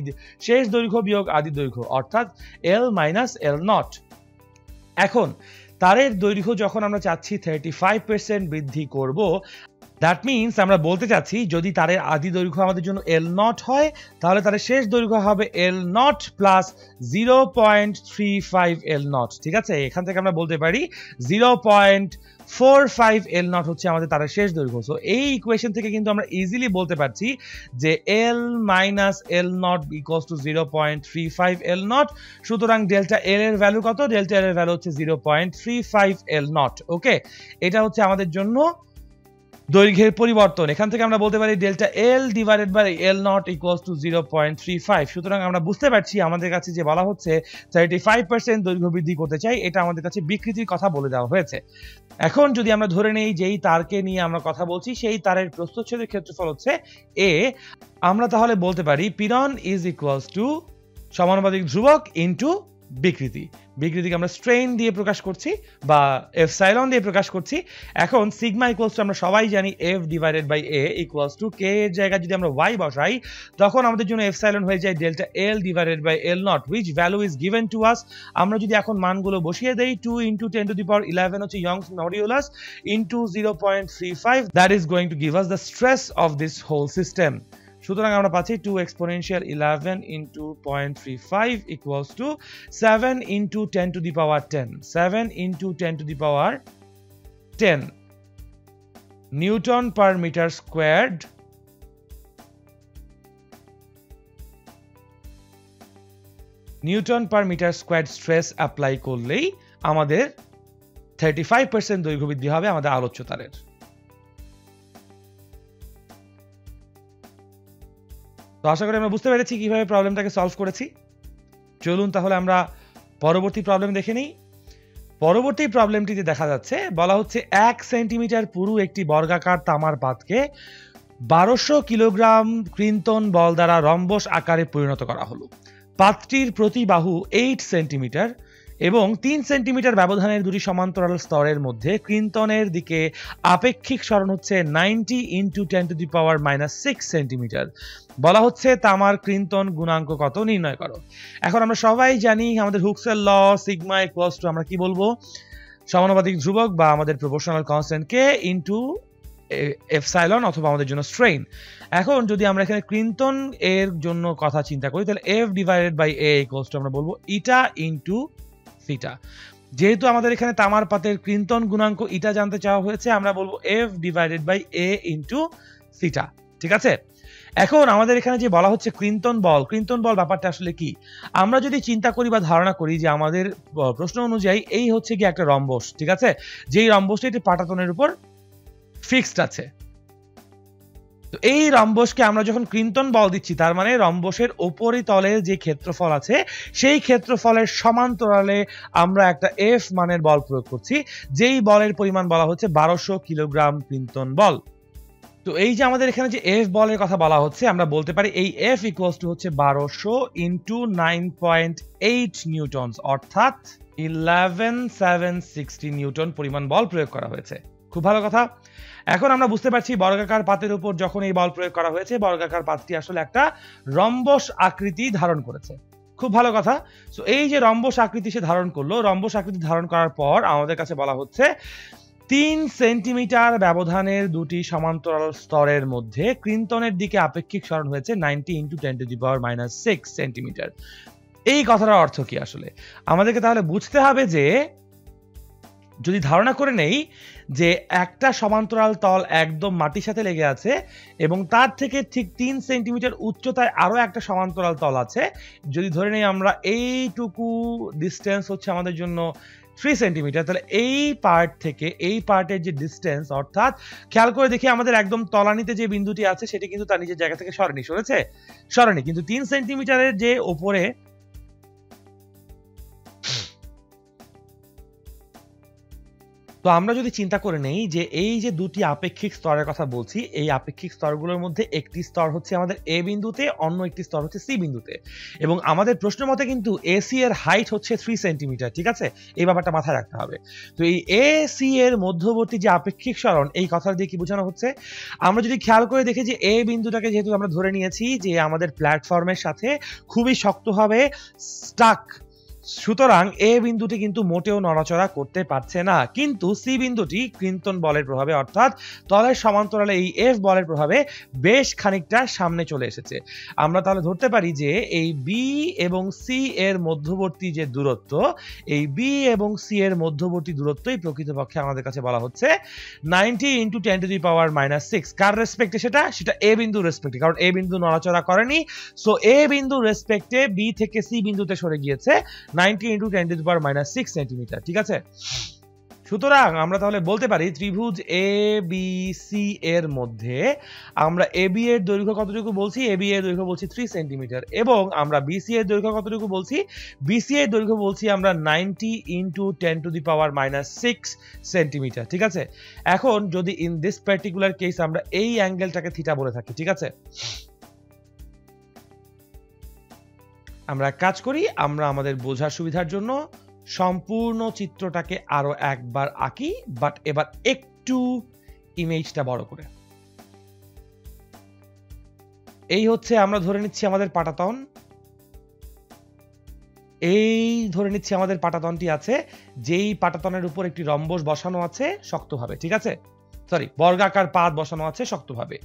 শেষ দৈর্ঘ্য বিয়োগ আদি দৈর্ঘ্য, অর্থাৎ এল মাইনাস এল নট। এখন তারের দৈর্ঘ্য যখন আমরা চাচ্ছি 35% বৃদ্ধি করব, দ্যাট মিনস আমরা বলতে চাচ্ছি যদি তারের আদি দৈর্ঘ্য আমাদের জন্য এল নট হয় তাহলে তারের শেষ দৈর্ঘ্য হবে এল নট প্লাস 0.35 এল নট। ঠিক আছে, এখান থেকে আমরা বলতে পারি 0.45 এল নট হচ্ছে আমাদের তারের শেষ দৈর্ঘ্য। সো এই ইকুয়েশন থেকে কিন্তু আমরা ইজিলি বলতে পারছি যে L minus L not equals to 0.35 L not. সুতরাং ডেল্টা এল এর ভ্যালু কত? ডেল্টা এল এর ভ্যালু হচ্ছে 0.35 এল নট। ওকে, এটা হচ্ছে আমাদের জন্য দৈর্ঘ্যের পরিবর্তন। এখান থেকে আমরা বলতে পারি delta L divided by L not equals to 0.35। সুতরাং আমরা বুঝতে পারছি আমাদের কাছে যে বলা হচ্ছে 35% দৈর্ঘ্য বৃদ্ধি করতে চাই, এটা আমাদের কাছে বিকৃতির কথা বলে দেওয়া হয়েছে। এখন যদি আমরা ধরে নেই যেই তারকে নিয়ে আমরা কথা বলছি সেই তারের প্রস্থচ্ছেদের ক্ষেত্রফল হচ্ছে এ, আমরা তাহলে বলতে পারি পীড়ন ইজ ইকুয়ালস টু সমানুপাতিক ধ্রুবক ইনটু বিকৃতি। বিকৃতিকে আমরা স্ট্রেইন দিয়ে প্রকাশ করছি বা এপসাইলন দিয়ে প্রকাশ করছি। এখন সিগমা ইকুয়ালস টু আমরা সবাই জানি F divided by A equals to K এর জায়গায় যদি আমরা ওয়াই বসাই তখন আমাদের জন্য এপসাইলন হয়ে যায় delta L divided by L naught which value is given to us. আমরা যদি এখন মানগুলো বসিয়ে দেই 2 × 10⁻11 হচ্ছে Young's modulus into 0.35, that is going to give us the stress of this whole system. সুতরাং আমরা পাচ্ছি 2 exponential 11 into 0.35 equals to 7 into 10 to the power 10. 7 into 10 to the power 10 Newton per meter squared Newton per meter squared stress apply করলেই আমাদের 35% দৈর্ঘ্য বৃদ্ধি হবে আমাদের আলোচ্য তারের। তো আশা করি আমরা বুঝতে পেরেছি কিভাবে প্রবলেমটাকে সলভ করেছি। চলুন তাহলে আমরা পরবর্তী প্রবলেম দেখে নিই। পরবর্তী প্রবলেমটিতে দেখা যাচ্ছে বলা হচ্ছে 1 সেন্টিমিটার পুরু একটি বর্গাকার তামার পাতকে 1200 কিলোগ্রাম ক্রিন্তন বল দ্বারা রম্বস আকারে পরিণত করা হলো। পাতটির প্রতি বাহু 8 সেন্টিমিটার এবং 3 সেন্টিমিটার ব্যবধানের দুটি সমান্তরাল স্তরের মধ্যে ক্রিন্তনের দিকে আপেক্ষিক সরণ হচ্ছে 90 × 10⁻⁻6 সেন্টিমিটার। বলা হচ্ছে তামার ক্রিন্তন গুণাঙ্ক কত নির্ণয় করো। এখন আমরা সবাই জানি আমাদের হুকসের ল সিগমা ইকুয়ালস টু আমরা কি বলবো সমানুপাতিক ধ্রুবক বা আমাদের proportional constant K into epsilon অথবা আমাদের জন্য স্ট্রেইন। এখন যদি আমরা এখানে ক্রিন্তন এর জন্য কথা চিন্তা করি তাহলে F divided by A equals to আমরা বলবো ইটা ইনটু থিটা। যেহেতু আমাদের এখানে তামার পাতের ক্রিন্তন গুণাঙ্ক ইটা জানতে চাওয়া হয়েছে আমরা বলবো F divided by A into theta. ঠিক আছে, এখন আমাদের এখানে যে বলা হচ্ছে ক্রিন্তন বল ব্যাপারটা আসলে কি আমরা যদি চিন্তা করি বা ধারণা করি যে আমাদের প্রশ্ন অনুযায়ী এই হচ্ছে কি একটা রম্বস। ঠিক আছে, যেই রম্বসটা এটি পাটাতনের উপর ফিক্সড আছে। তো এই রম্বসকে আমরা যখন ক্রিন্তন বল দিচ্ছি তার মানে রম্বসের উপরি তলে যে ক্ষেত্রফল আছে সেই ক্ষেত্রফলের সমান্তরালে আমরা একটা এফ মানের বল প্রয়োগ করছি, যেই বলের পরিমাণ বলা হচ্ছে 1200 কিলোগ্রাম ক্রিন্তন বল। তো এই যে আমাদের এখানে যে এফ বলের কথা বলা হচ্ছে আমরা বলতে পারি এই এফ ইকুয়ালস টু হচ্ছে 1200 ইনটু 9.8 নিউটনস, অর্থাৎ 11760 নিউটন পরিমাণ বল প্রয়োগ করা হয়েছে। খুব ভালো কথা। এখন আমরা বুঝতে পারছি বর্গাকার পাতের উপর যখন এই বল প্রয়োগ করা হয়েছে, বর্গাকার পাতটি আসলে একটা রম্বস আকৃতি ধারণ করেছে। খুব ভালো কথা। সো এই যে রম্বস আকৃতি সে ধারণ করলো, রম্বস আকৃতি ধারণ করার পর আমাদের কাছে বলা হচ্ছে 3 সেন্টিমিটার ব্যবধানের দুটি সমান্তরাল স্তরের মধ্যে ক্রিন্তনের দিকে আপেক্ষিক সরণ হয়েছে 90 × 10⁻⁶ সেন্টিমিটার। এই কথাটার অর্থ কি আসলে? আমাদেরকে তাহলে বুঝতে হবে যে যদি ধারণা করে নেই যে একটা সমান্তরাল তল একদম মাটির সাথে লেগে আছে এবং তার থেকে ঠিক 3 সেন্টিমিটার উচ্চতায় আরো একটা সমান্তরাল তল আছে, যদি ধরে নেই আমরা এইটুকু ডিস্টেন্স হচ্ছে আমাদের জন্য 3 সেন্টিমিটার, তাহলে এই পার্ট থেকে এই পার্টের যে ডিস্টেন্স, অর্থাৎ খেয়াল করে দেখি আমাদের একদম তলানিতে যে বিন্দুটি আছে সেটি কিন্তু তার নিজের জায়গা থেকে সরেনি, কিন্তু 3 সেন্টিমিটারের যে ওপরে তো আমরা যদি চিন্তা করে নেই যে এই যে দুটি আপেক্ষিক স্তরের কথা বলছি, এই আপেক্ষিক স্তরগুলোর মধ্যে একটি স্তর হচ্ছে আমাদের এ বিন্দুতে, অন্য একটি স্তর হচ্ছে সি বিন্দুতে, এবং আমাদের প্রশ্ন মতে কিন্তু এসি এর হাইট হচ্ছে 3 সেন্টিমিটার। ঠিক আছে, এই ব্যাপারটা মাথায় রাখতে হবে। তো এই এসি এর মধ্যবর্তী যে আপেক্ষিক সরণ, এই কথা দিয়ে কি বোঝানো হচ্ছে? আমরা যদি খেয়াল করে দেখি যে এ বিন্দুটাকে যেহেতু আমরা ধরে নিয়েছি যে আমাদের প্ল্যাটফর্মের সাথে খুবই শক্তভাবে স্টাক, সুতরাং এ বিন্দুটি কিন্তু মোটেও নড়াচড়া করতে পারছে না, কিন্তু সি বিন্দুটি ক্রিন্তন বলের প্রভাবে অর্থাৎ তলের সমান্তরালে এই এফ বলের প্রভাবে বেশ খানিকটা সামনে চলে এসেছে। আমরা তাহলে ধরতে পারি যে এই বি এবং সি এর মধ্যবর্তী যে দূরত্ব, এই বি এবং সি এর মধ্যবর্তী দূরত্বই প্রকৃতপক্ষে আমাদের কাছে বলা হচ্ছে 90 × 10⁻⁶। কার রেসপেক্টে? সেটা এ বিন্দুর রেসপেক্টে, কারণ এ বিন্দু নড়াচড়া করেনি। সো এ বিন্দুর রেসপেক্টে বি থেকে সি বিন্দুতে সরে গিয়েছে 90 × 10⁻⁶ সেন্টিমিটার। ঠিক আছে, সুতরাং আমরা তাহলে বলতে পারি ত্রিভুজ এ বি সি এর মধ্যে আমরা এ বি এর দৈর্ঘ্য কতটুকু বলছি? এ বি এর দৈর্ঘ্য বলছি 3 সেন্টিমিটার, এবং আমরা বিসি এর দৈর্ঘ্য কতটুকু বলছি? বিসি এর দৈর্ঘ্য বলছি আমরা 90 × 10⁻⁶ সেন্টিমিটার। ঠিক আছে, এখন যদি ইন দিস পার্টিকুলার কেস আমরা এই অ্যাঙ্গেলটাকে থিটা বলে থাকি, ঠিক আছে, আমরা কাজ করি, আমরা আমাদের বোঝার সুবিধার জন্য সম্পূর্ণ চিত্রটাকে আরো একবার আঁকি, বাট এবার একটু ইমেজটা বড় করে। এই হচ্ছে আমরা ধরে নিচ্ছি আমাদের পাটাতন, এই ধরে নিচ্ছি আমাদের পাটাতনটি আছে, যেই পাটাতনের উপর একটি রম্বস বসানো আছে শক্তভাবে, ঠিক আছে, বর্গাকার পাত বসানো আছে শক্তভাবে,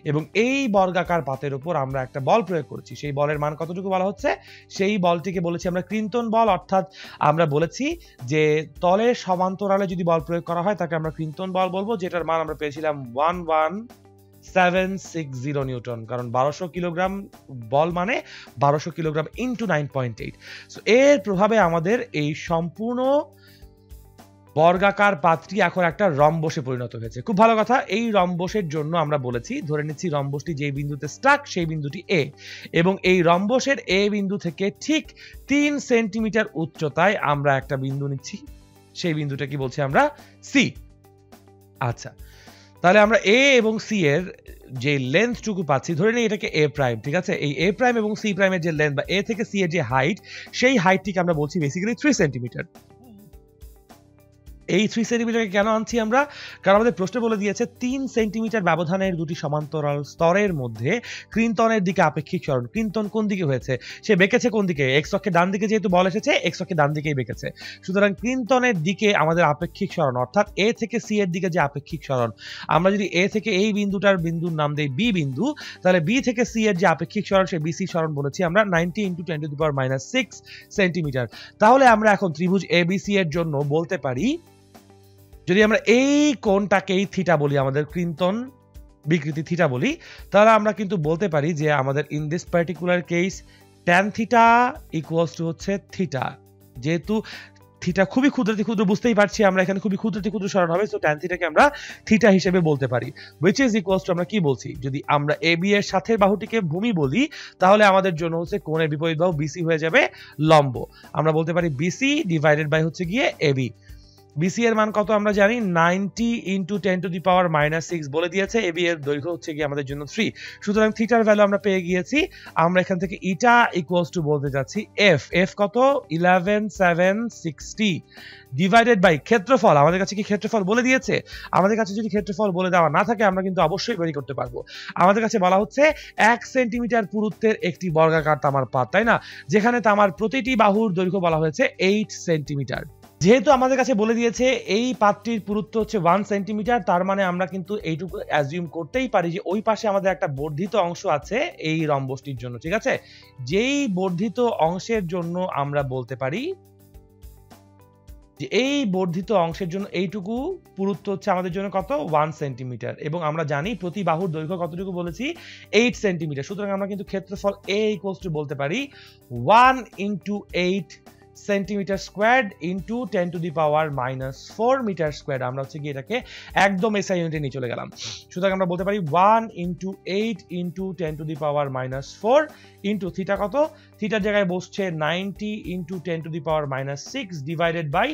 এবং এই বর্গাকার পাতের উপর আমরা একটা বল প্রয়োগ করেছি। সেই বলের মান কতটুকু বলা হচ্ছে? সেই বলটিকে বলেছি আমরা ক্রিন্তন বল, অর্থাৎ আমরা বলেছি যে তলের সমান্তরালে যদি বল প্রয়োগ করা হয় তাকে আমরা ক্রিন্তন বল বলবো, যেটার মান আমরা পেয়েছিলাম 11760 নিউটন, কারণ 1200 কিলোগ্রাম বল মানে 1200 কিলোগ্রাম ইন্টু 9.8। সো এর প্রভাবে আমাদের এই সম্পূর্ণ বর্গাকার পাতটি এখন একটা রম্বসে পরিণত হয়েছে। খুব ভালো কথা। এই রম্বসের জন্য আমরা বলেছি, ধরে নিচ্ছি রম্বসটি যে বিন্দুতে স্টাক সেই বিন্দুটি এ, এবং এই রম্বসের এ বিন্দু থেকে ঠিক 3 সেন্টিমিটার উচ্চতায় আমরা একটা বিন্দু নিচ্ছি, সেই বিন্দুটা কি বলছি আমরা? সি। আচ্ছা, তাহলে আমরা এ এবং সি এর যে লেন্থটুকু পাচ্ছি, ধরে নিই এটাকে এ প্রাইম, ঠিক আছে, এই এ প্রাইম এবং সি প্রাইমের যে লেন্থ বা এ থেকে সি এর যে হাইট, সেই হাইটটিকে আমরা বলছি বেসিক্যালি 3 সেন্টিমিটার। এই 3 সেন্টিমিটারকে কেন আনছি আমরা? কারণ আমাদের প্রশ্ন বলে দিয়েছে 3 সেন্টিমিটার ব্যবধানের দুটি সমান্তরাল স্তরের মধ্যে ক্রিন্তনের দিকে আপেক্ষিক সরণ। ক্রিন্তন কোন দিকে হয়েছে? সে বেঁকেছে কোন দিকে? এক্স অক্ষের ডান দিকে, যেহেতু বল এসেছে এক্স অক্ষের ডান দিকেই বেঁকেছে। সুতরাং ক্রিন্তনের দিকে আমাদের আপেক্ষিক সরণ, অর্থাৎ এ থেকে সি এর দিকে যে আপেক্ষিক সরণ, আমরা যদি এ থেকে এই বিন্দুর নাম দেই বি বিন্দু, তাহলে বি থেকে সি এর যে আপেক্ষিক সরণ সেই বিসি সরণ বলেছি আমরা 90 × 10⁻⁶ সেন্টিমিটার। তাহলে আমরা এখন ত্রিভুজ এবিসি এর জন্য বলতে পারি, যদি আমরা এই কোণটাকেই থিটা বলি, আমাদের ক্রিন্তন বিকৃতি থিটা বলি, তাহলে আমরা কিন্তু বলতে পারি যে আমাদের in this particular case tan theta equals to হচ্ছে থিটা। যেহেতু থিটা খুবই ক্ষুদ্র বুঝতেই পারছি আমরা, এখানে খুবই ক্ষুদ্র সরণ হবে, সো ট্যান থিটাকে আমরা থিটা হিসেবে বলতে পারি, which is equals to আমরা কি বলছি, যদি আমরা এবি এর সাথে বাহুটিকে ভূমি বলি তাহলে আমাদের জন্য হচ্ছে কোণের বিপরীত বাহু বিসি হয়ে যাবে লম্ব। আমরা বলতে পারি বিসি ডিভাইডেড বাই হচ্ছে গিয়ে এবি। বিসি এর মান কত আমরা জানি 90 ইন্টু 10 টু দি পাওয়ার -6 বলে দিয়েছে। এবি এর দৈর্ঘ্য হচ্ছে কি আমাদের জন্য 3। সুতরাং থিটার ভ্যালু আমরা পেয়ে গিয়েছি। আমরা এখান থেকে ইটা ইকুয়ালস টু বলতে যাচ্ছি এফ কত 11760 ডিভাইডেড বাই ক্ষেত্রফল। আমাদের কাছে কি ক্ষেত্রফল বলে দিয়েছে? আমাদের কাছে যদি ক্ষেত্রফল বলে দেওয়া না থাকে আমরা কিন্তু অবশ্যই বের করতে পারবো। আমাদের কাছে বলা হচ্ছে 1 সেন্টিমিটার পুরুত্বের একটি বর্গাকার তামার পাত, তাই না? যেখানে তামার প্রতিটি বাহুর দৈর্ঘ্য বলা হয়েছে 8 সেন্টিমিটার। যেহেতু আমাদের কাছে বলে দিয়েছে এই পাতটির পুরুত্ব হচ্ছে 1 সেন্টিমিটার, তার মানে আমরা কিন্তু এইটুকু অ্যাজিউম করতেই পারি যে ওই পাশে আমাদের একটা বর্ধিত অংশ আছে এই রম্বসটির জন্য, ঠিক আছে? যেই বর্ধিত অংশের জন্য আমরা বলতে পারি যে এই বর্ধিত অংশের জন্য এইটুকু পুরুত্ব হচ্ছে আমাদের জন্য কত 1 সেন্টিমিটার, এবং আমরা জানি প্রতি বাহুর দৈর্ঘ্য কতটুকু বলেছি 8 সেন্টিমিটার। সুতরাং আমরা কিন্তু ক্ষেত্রফল A ইকুয়ালস টু বলতে পারি 1 into 8 centimetre squared into 10 to the power -4 metre squared. আমরা হচ্ছে কি এটাকে একদম এসআই ইউনিটে নিয়ে চলে গেলাম। সুতরাং আমরা বলতে পারি 1 into 8 into 10 to the power -4 into theta কত, থিটার জায়গায় বসছে 90 into 10 to the power -6 divided by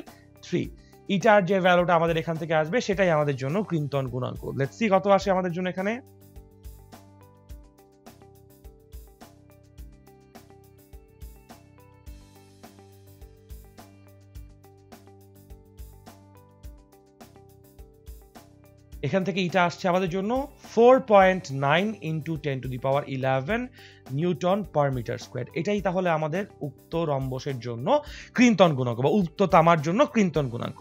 3। ইটার যে ভ্যালুটা আমাদের এখান থেকে আসবে সেটাই আমাদের জন্য ক্রিন্তন গুণাঙ্ক। লেটস সি কত আসে আমাদের জন্য এখানে। এখান থেকে এটা আসছে আমাদের জন্য 4.9 into 10 to the power 11 newton per metre square. এটাই তাহলে আমাদের উক্ত রম্বসের জন্য ক্রিন্তন গুণাঙ্ক বা উক্ত তামার জন্য ক্রিন্তন গুণাঙ্ক।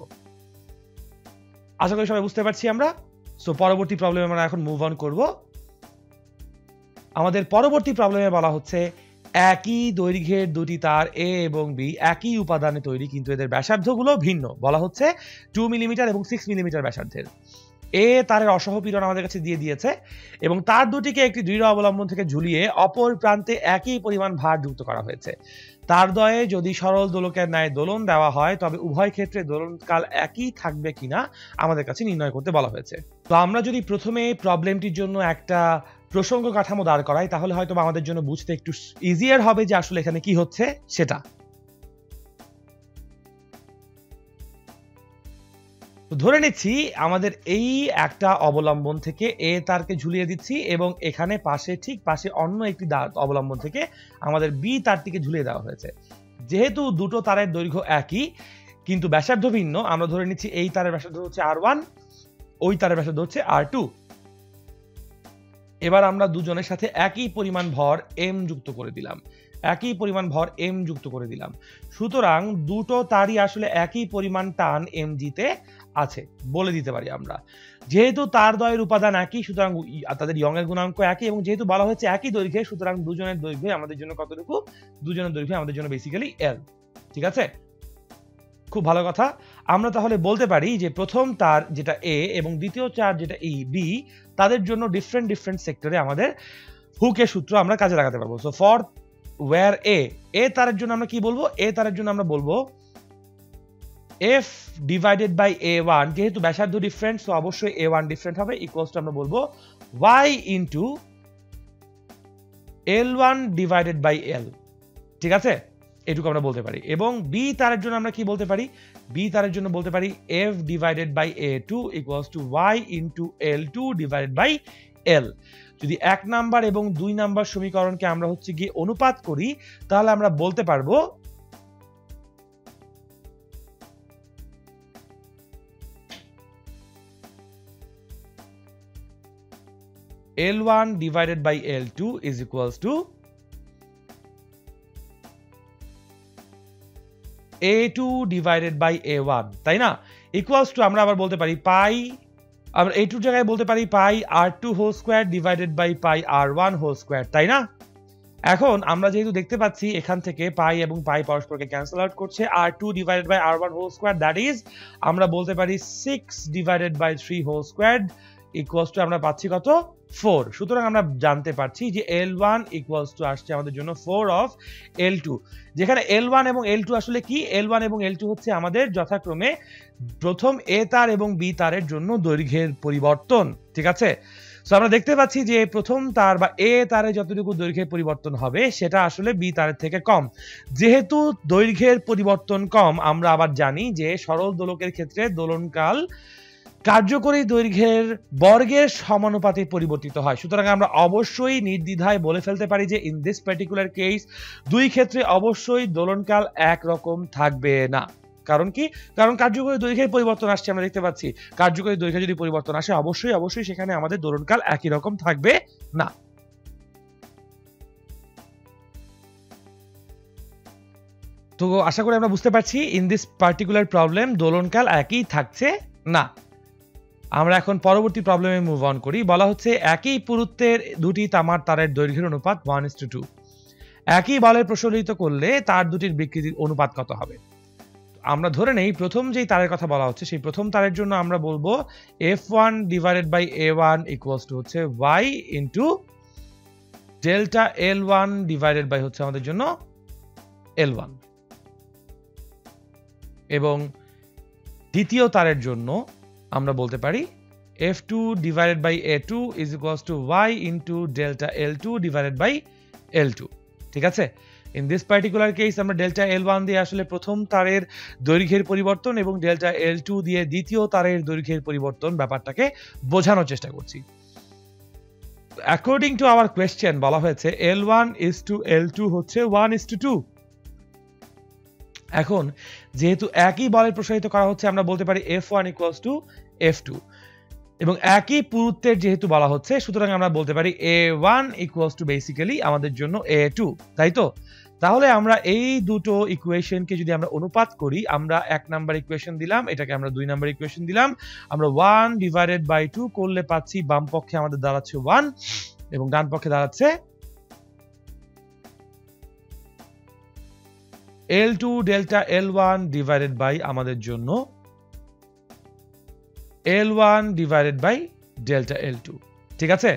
আশা করি সবাই বুঝতে পারছি আমরা। সো পরবর্তী প্রবলেমে আমরা এখন মুভ অন করব। আমাদের পরবর্তী প্রবলেমে বলা হচ্ছে একই দৈর্ঘ্যের দুটি তার এ এবং বি একই উপাদানে তৈরি, কিন্তু এদের ব্যাসার্ধগুলো ভিন্ন। বলা হচ্ছে 2 মিলিমিটার এবং 6 মিলিমিটার ব্যাসার্ধের এ তারের অসহপীড়ন আমাদের কাছে দিয়ে দিয়েছে, এবং তার দুটিকে একটি দৃঢ় অবলম্বন থেকে ঝুলিয়ে অপর প্রান্তে একই পরিমাণ ভার যুক্ত করা হয়েছে। তারদ্বয়ে যদি সরল দোলকের ন্যায় দোলন দেওয়া হয় তবে উভয় ক্ষেত্রে দোলনকাল একই থাকবে কিনা আমাদের কাছে নির্ণয় করতে বলা হয়েছে। তো আমরা যদি প্রথমে প্রবলেমটির জন্য একটা প্রসঙ্গ কাঠামো দাঁড় করাই তাহলে হয়তো আমাদের জন্য বুঝতে একটু ইজিয়ার হবে যে আসলে এখানে কি হচ্ছে সেটা। ধরে নিচ্ছি আমাদের এই একটা অবলম্বন থেকে এ তারকে ঝুলিয়ে দিচ্ছি, এবং এখানে পাশে ঠিক পাশে অন্য একটি অবলম্বন থেকে আমাদের বি তারটিকে ঝুলিয়ে দেওয়া হয়েছে। যেহেতু দুটো তারের দৈর্ঘ্য একই কিন্তু ব্যাসার্ধ ভিন্ন, আমরা ধরে নিচ্ছি এই তারের ব্যাসার্ধ হচ্ছে R1, ওই তারের ব্যাসার্ধ হচ্ছে R2। এবার আমরা দুজনের সাথে একই পরিমাণ ভর M যুক্ত করে দিলাম, একই পরিমাণ ভর M যুক্ত করে দিলাম। সুতরাং দুটো তারই আসলে একই পরিমাণ টান mg তে আছে বলে দিতে পারি আমরা। যেহেতু তার দ্বয়ের উপাদান একই সুতরাং তাদের ইয়ং এর গুণাঙ্ক একই, এবং যেহেতু বলা হচ্ছে একই দৈর্ঘ্যে সুতরাং দুজনের দৈর্ঘ্য আমাদের জন্য কতটুকু, দুজনের দৈর্ঘ্য আমাদের জন্য বেসিক্যালি L। ঠিক আছে, খুব ভালো কথা। আমরা তাহলে বলতে পারি যে প্রথম তার যেটা A এবং দ্বিতীয় তার যেটা B তাদের জন্য ডিফারেন্ট সেক্টরে আমাদের হুকের সূত্র আমরা কাজে লাগাতে পারবো। সো ফর ওয়্যার এ তারের জন্য আমরা কি বলবো, এ তারের জন্য আমরা বলবো F ডিভাইডেড বাই A1, যেহেতু ব্যাসার্ধ ডিফারেন্ট সো অবশ্যই A1 ডিফারেন্ট হবে, ইকুয়ালস টু আমরা বলবো Y into L1 divided by L। ঠিক আছে, এটুকু আমরা বলতে পারি। এবং বি তারের জন্য আমরা কি বলতে পারি, বি তারের জন্য বলতে পারি F divided by A2 equals to Y into L2 divided by L। যদি 1 নাম্বার এবং 2 নাম্বার সমীকরণকে আমরা হচ্ছে গিয়ে অনুপাত করি তাহলে আমরা বলতে পারবো L1 divided by L2 is equals to A2 divided by A1, তাই না? ইকুয়ালস টু আমরা আবার বলতে পারি পাই, আমরা A2 জায়গায় বলতে পারি pi R2 whole square divided by pi R1 whole square, তাই না? এখন আমরা যেহেতু দেখতে পাচ্ছি এখান থেকে পাই এবং পাই পরস্পরকে ক্যান্সেল আউট করছে, R2 divided by R1 whole square that is আমরা বলতে পারি 6 divided by 3 whole square equals to আমরা পাচ্ছি কত 4। সুতরাং আমরা জানতে পারছি যে L1 ইকুয়ালস টু আসছে আমাদের জন্য 4 অফ L2, যেখানে L1 এবং L2 আসলে কি, L1 এবং L2 হচ্ছে আমাদের যথাক্রমে প্রথম A তার এবং B তারের জন্য দৈর্ঘ্যের পরিবর্তন। ঠিক আছে, সো আমরা দেখতে পাচ্ছি যে প্রথম তার বা এ তারে যতটুকু দৈর্ঘ্যের পরিবর্তন হবে সেটা আসলে বি তারের থেকে কম। যেহেতু দৈর্ঘ্যের পরিবর্তন কম, আমরা আবার জানি যে সরল দোলকের ক্ষেত্রে দোলনকাল কার্যকরী দৈর্ঘ্যের বর্গের সমানুপাতে পরিবর্তিত হয়। সুতরাং আমরা অবশ্যই নির্দ্বিধায় বলে ফেলতে পারি যে ইন দিস পার্টিকুলার কেস দুই ক্ষেত্রে অবশ্যই দোলনকাল একরকম থাকবে না। কারণ কি? কারণ কার্যকরী দৈর্ঘ্যের পরিবর্তন আসছে, আমরা দেখতে পাচ্ছি কার্যকরী দৈর্ঘ্যে যদি পরিবর্তন আসে অবশ্যই সেখানে আমাদের দোলনকাল একই রকম থাকবে না। তো আশা করি আমরা বুঝতে পারছি ইন দিস পার্টিকুলার প্রবলেম দোলনকাল একই থাকছে না। আমরা এখন পরবর্তী প্রবলেমে মুভ অন করি। বলা হচ্ছে একই পুরুত্বের দুটি তামার তারের দৈর্ঘ্যের অনুপাত 1:2। একই বলে প্রসারিত করলে তার দুটির বিকৃতির অনুপাত কত হবে? আমরা ধরে নেই প্রথম যেই তারের কথা বলা হচ্ছে সেই প্রথম তারের জন্য আমরা বলবো F1 divided by A1 equals to হচ্ছে y into delta L1 divided by হচ্ছে আমাদের জন্য L1, এবং দ্বিতীয় তারের জন্য আমরা বলতে পারি F2 divided by A2 is equals to y into delta L2 divided by L2। ঠিক আছে, ইন দিস পার্টিকুলার কেস আমরা ডেল্টা L1 দিয়ে আসলে প্রথম তারের দৈর্ঘ্যের পরিবর্তন এবং ডেল্টা L2 দিয়ে দ্বিতীয় তারের দৈর্ঘ্যের পরিবর্তন ব্যাপারটাকে বোঝানোর চেষ্টা করছি। অ্যাকর্ডিং টু আওয়ার কোয়েশ্চেন বলা হয়েছে L1 is to L2 হচ্ছে 1:2। এখন যেহেতু একই বলে প্রসারিত করা হচ্ছে আমরা বলতে পারি F1 equals to F2, এবং একই পুরুত্বের যেহেতু বলা হচ্ছে সুতরাং আমরা বলতে পারি A1 equals to বেসিক্যালি আমাদের জন্য A2, তাই তো? তাহলে আমরা এই দুটো ইকুয়েশনকে যদি আমরা অনুপাত করি, আমরা 1 নাম্বার ইকুয়েশন দিলাম, এটাকে আমরা 2 নাম্বার ইকুয়েশন দিলাম, আমরা 1 ডিভাইডেড বাই 2 করলে পাচ্ছি বাম পক্ষে আমাদের দাঁড়াচ্ছে 1 এবং ডান পক্ষে দাঁড়াচ্ছে L2 delta L1 divided by আমাদের জন্য L1 divided by delta L2। ঠিক আছে,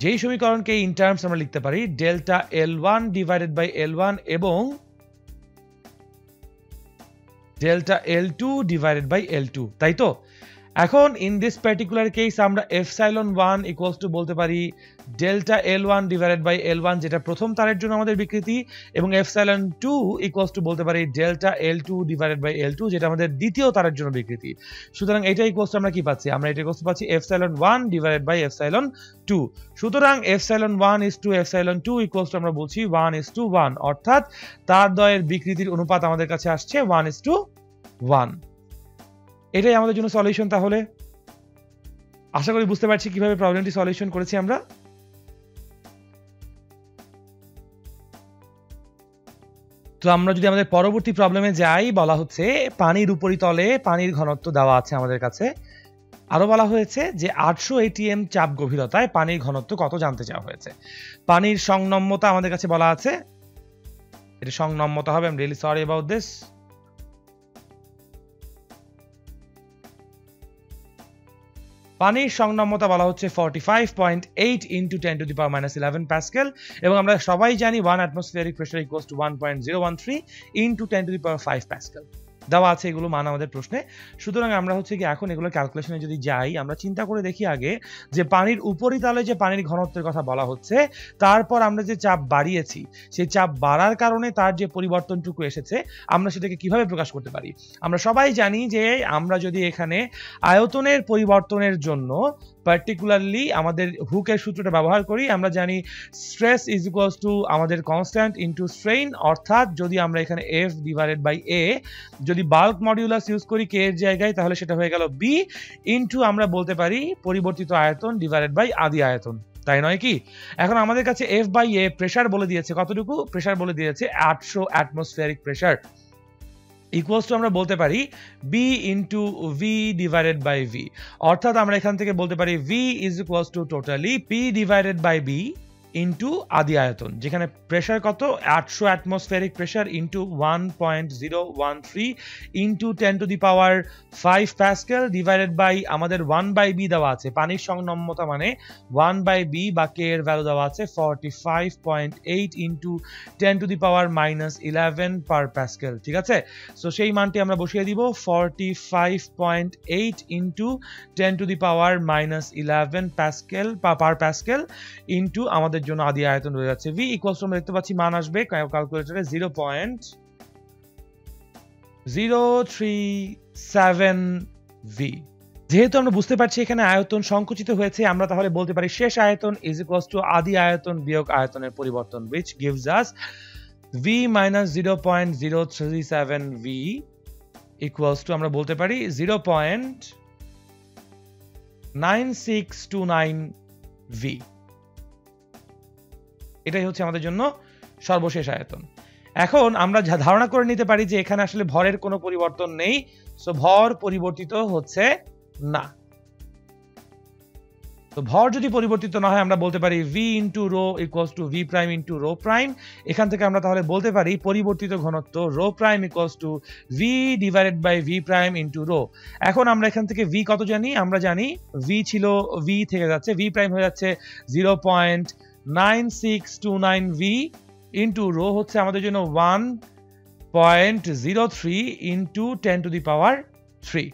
যেই সমীকরণকে ইন টার্মস আমরা লিখতে পারি delta L1 divided by L1 এবং delta L2 divided by L2, তাই তো? এখন ইন দিস পার্টিকুলার কেস আমরা এপসাইলন 1 ইকুয়ালস টু বলতে পারি delta L1 divided by L1 যেটা প্রথম তারের জন্য আমাদের বিকৃতি, এবং এপসাইলন 2 ইকুয়ালস টু বলতে পারি delta L2 divided by L2 যেটা আমাদের দ্বিতীয় তারের জন্য বিকৃতি। সুতরাং এটা ইকুয়ালস টু আমরা কি পাচ্ছি? আমরা এটা ইকুয়ালস টু পাচ্ছি এপসাইলন 1 ডিভাইডেড বাই এপসাইলন 2। সুতরাং epsilon 1 is to epsilon 2 equals to আমরা বলছি 1:1, অর্থাৎ তার দ্বয়ের বিকৃতির অনুপাত আমাদের কাছে আসছে 1:1। এটাই আমাদের জন্য সলিউশন। তাহলে আশা করি বুঝতে পারছি কিভাবে প্রবলেমটি সলিউশন করেছি আমরা। তো আমরা যদি আমাদের পরবর্তী প্রবলেমে যাই, বলা হচ্ছে পানির উপরিতলে পানির ঘনত্ব দেওয়া আছে আমাদের কাছে। আরো বলা হয়েছে যে 800 atm চাপ গভীরতায় পানির ঘনত্ব কত জানতে চাওয়া হয়েছে। পানির সংনম্যতা আমাদের কাছে বলা আছে, এটা সংনম্যতা হবে, I am really sorry about this. পানির সংনম্যতা বলা হচ্ছে 45.8 into 10 to the power minus 11 Pascal, এবং আমরা সবাই জানি 1 atmospheric pressure equals to 1.013 into 10 to the power 5 Pascal দেওয়া আছে এগুলো মান আমাদের প্রশ্নে। সুতরাং আমরা হচ্ছে কি এখন এগুলো ক্যালকুলেশনে যদি যাই, আমরা চিন্তা করে দেখি আগে যে পানির উপরিতলে যে পানির ঘনত্বের কথা বলা হচ্ছে, তারপর আমরা যে চাপ বাড়িয়েছি সেই চাপ বাড়ার কারণে তার যে পরিবর্তনটুকু এসেছে আমরা সেটাকে কিভাবে প্রকাশ করতে পারি। আমরা সবাই জানি যে আমরা যদি এখানে আয়তনের পরিবর্তনের জন্য পার্টিকুলারলি আমাদের হুকের সূত্রটা ব্যবহার করি, আমরা জানি স্ট্রেস ইজ ইকুয়ালস টু আমাদের কনস্ট্যান্ট ইনটু স্ট্রেইন, অর্থাৎ যদি আমরা এখানে F ডিভাইডেড বাই A যদি বাল্ক মডিউলাস ইউজ করি K এর জায়গায়, তাহলে সেটা হয়ে গেল B ইনটু আমরা বলতে পারি পরিবর্তিত আয়তন ডিভাইডেড বাই আদি আয়তন, তাই নয় কি? এখন আমাদের কাছে F বাই A প্রেসার বলে দিয়েছে, কতটুকু প্রেসার বলে দিয়েছে 800 অ্যাটমসফিয়ারিক প্রেসার, ইকুয়ালস টু আমরা বলতে পারি B into V divided by V, অর্থাৎ আমরা এখান থেকে বলতে পারি V is equals to totally P divided by B into আদি আয়তন, যেখানে প্রেশার কত 800 atmospheric pressure into 1.013 into 10 to the power 5 pascal divided by আমাদের 1/b দেওয়া আছে, পানির সংনম্যতা মানে 1/b বা k এর ভ্যালু দেওয়া আছে 45.8 into 10 to the power -11 per Pascal. ঠিক আছে, সো সেই মানটি আমরা বসিয়ে দিব 45.8 into 10 to the power -11 Pascal per Pascal into আমাদের জন্য আদি আয়তন রয়ে যাচ্ছে v ইকুয়ালস আমরা দেখতে পাচ্ছি মান আসবে ক্যালকুলেটরে 0.037 v। যেহেতু আমরা বুঝতে পারছি এখানে আয়তন সংকুচিত হয়েছে, আমরা তাহলে বলতে পারি শেষ আয়তন ইজ ইকুয়ালস টু আদি আয়তন বিয়োগ আয়তনের পরিবর্তন, which gives us v minus 0.037 v equals to আমরা বলতে পারি 0.9629 v। এটাই হচ্ছে আমাদের জন্য সর্বশেষ আয়তন। এখন আমরা ধারণা করে নিতে পারি যে এখানে আসলে ভরের কোনো পরিবর্তন নেই, সো ভর পরিবর্তিত হচ্ছে না। তো ভর যদি পরিবর্তিত না হয় আমরা বলতে পারি v into rho equals to v prime into rho prime. এখান থেকে আমরা তাহলে বলতে পারি পরিবর্তিত ঘনত্ব rho prime equals to v divided by v prime into rho. এখন আমরা এখান থেকে v কত জানি, আমরা জানি v ছিল v থেকে যাচ্ছে v প্রাইম হয়ে যাচ্ছে 0.9629 v ইন্টু রো হচ্ছে আমাদের জন্য 1.03 ইন্টু 10 টু দি পাওয়ার 3।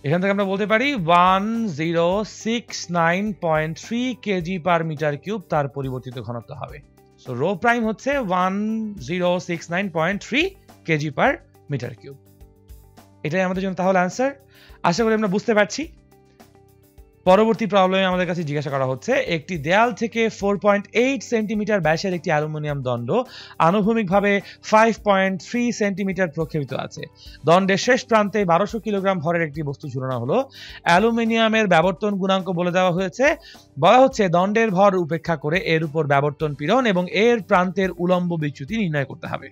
এখান থেকে আমরা বলতে পারি 1069.3 কেজি পার মিটার কিউব তার পরিবর্তিত ঘনত্ব হবে। সো রো প্রাইম হচ্ছে 1069.3 কেজি পার মিটার কিউব। এটাই আমাদের জন্য তাহলে আনসার। আশা করি আমরা বুঝতে পারছি। পরবর্তী প্রবলেমে আমাদের কাছে জিজ্ঞাসা করা হচ্ছে একটি দেয়াল থেকে 4.8 সেন্টিমিটার ব্যাসের একটি অ্যালুমিনিয়াম দণ্ড আনুভূমিকভাবে 5.3 সেন্টিমিটার প্রক্ষেপিত আছে। দণ্ডের শেষ প্রান্তে 1200 কিলোগ্রাম ভরের একটি বস্তু ঝুলানো হলো। অ্যালুমিনিয়ামের ব্যবর্তন গুণাঙ্ক বলে দেওয়া হয়েছে। বলা হচ্ছে দণ্ডের ভর উপেক্ষা করে এর উপর ব্যবর্তন পীড়ন এবং এর প্রান্তের উলম্ব বিচ্যুতি নির্ণয় করতে হবে।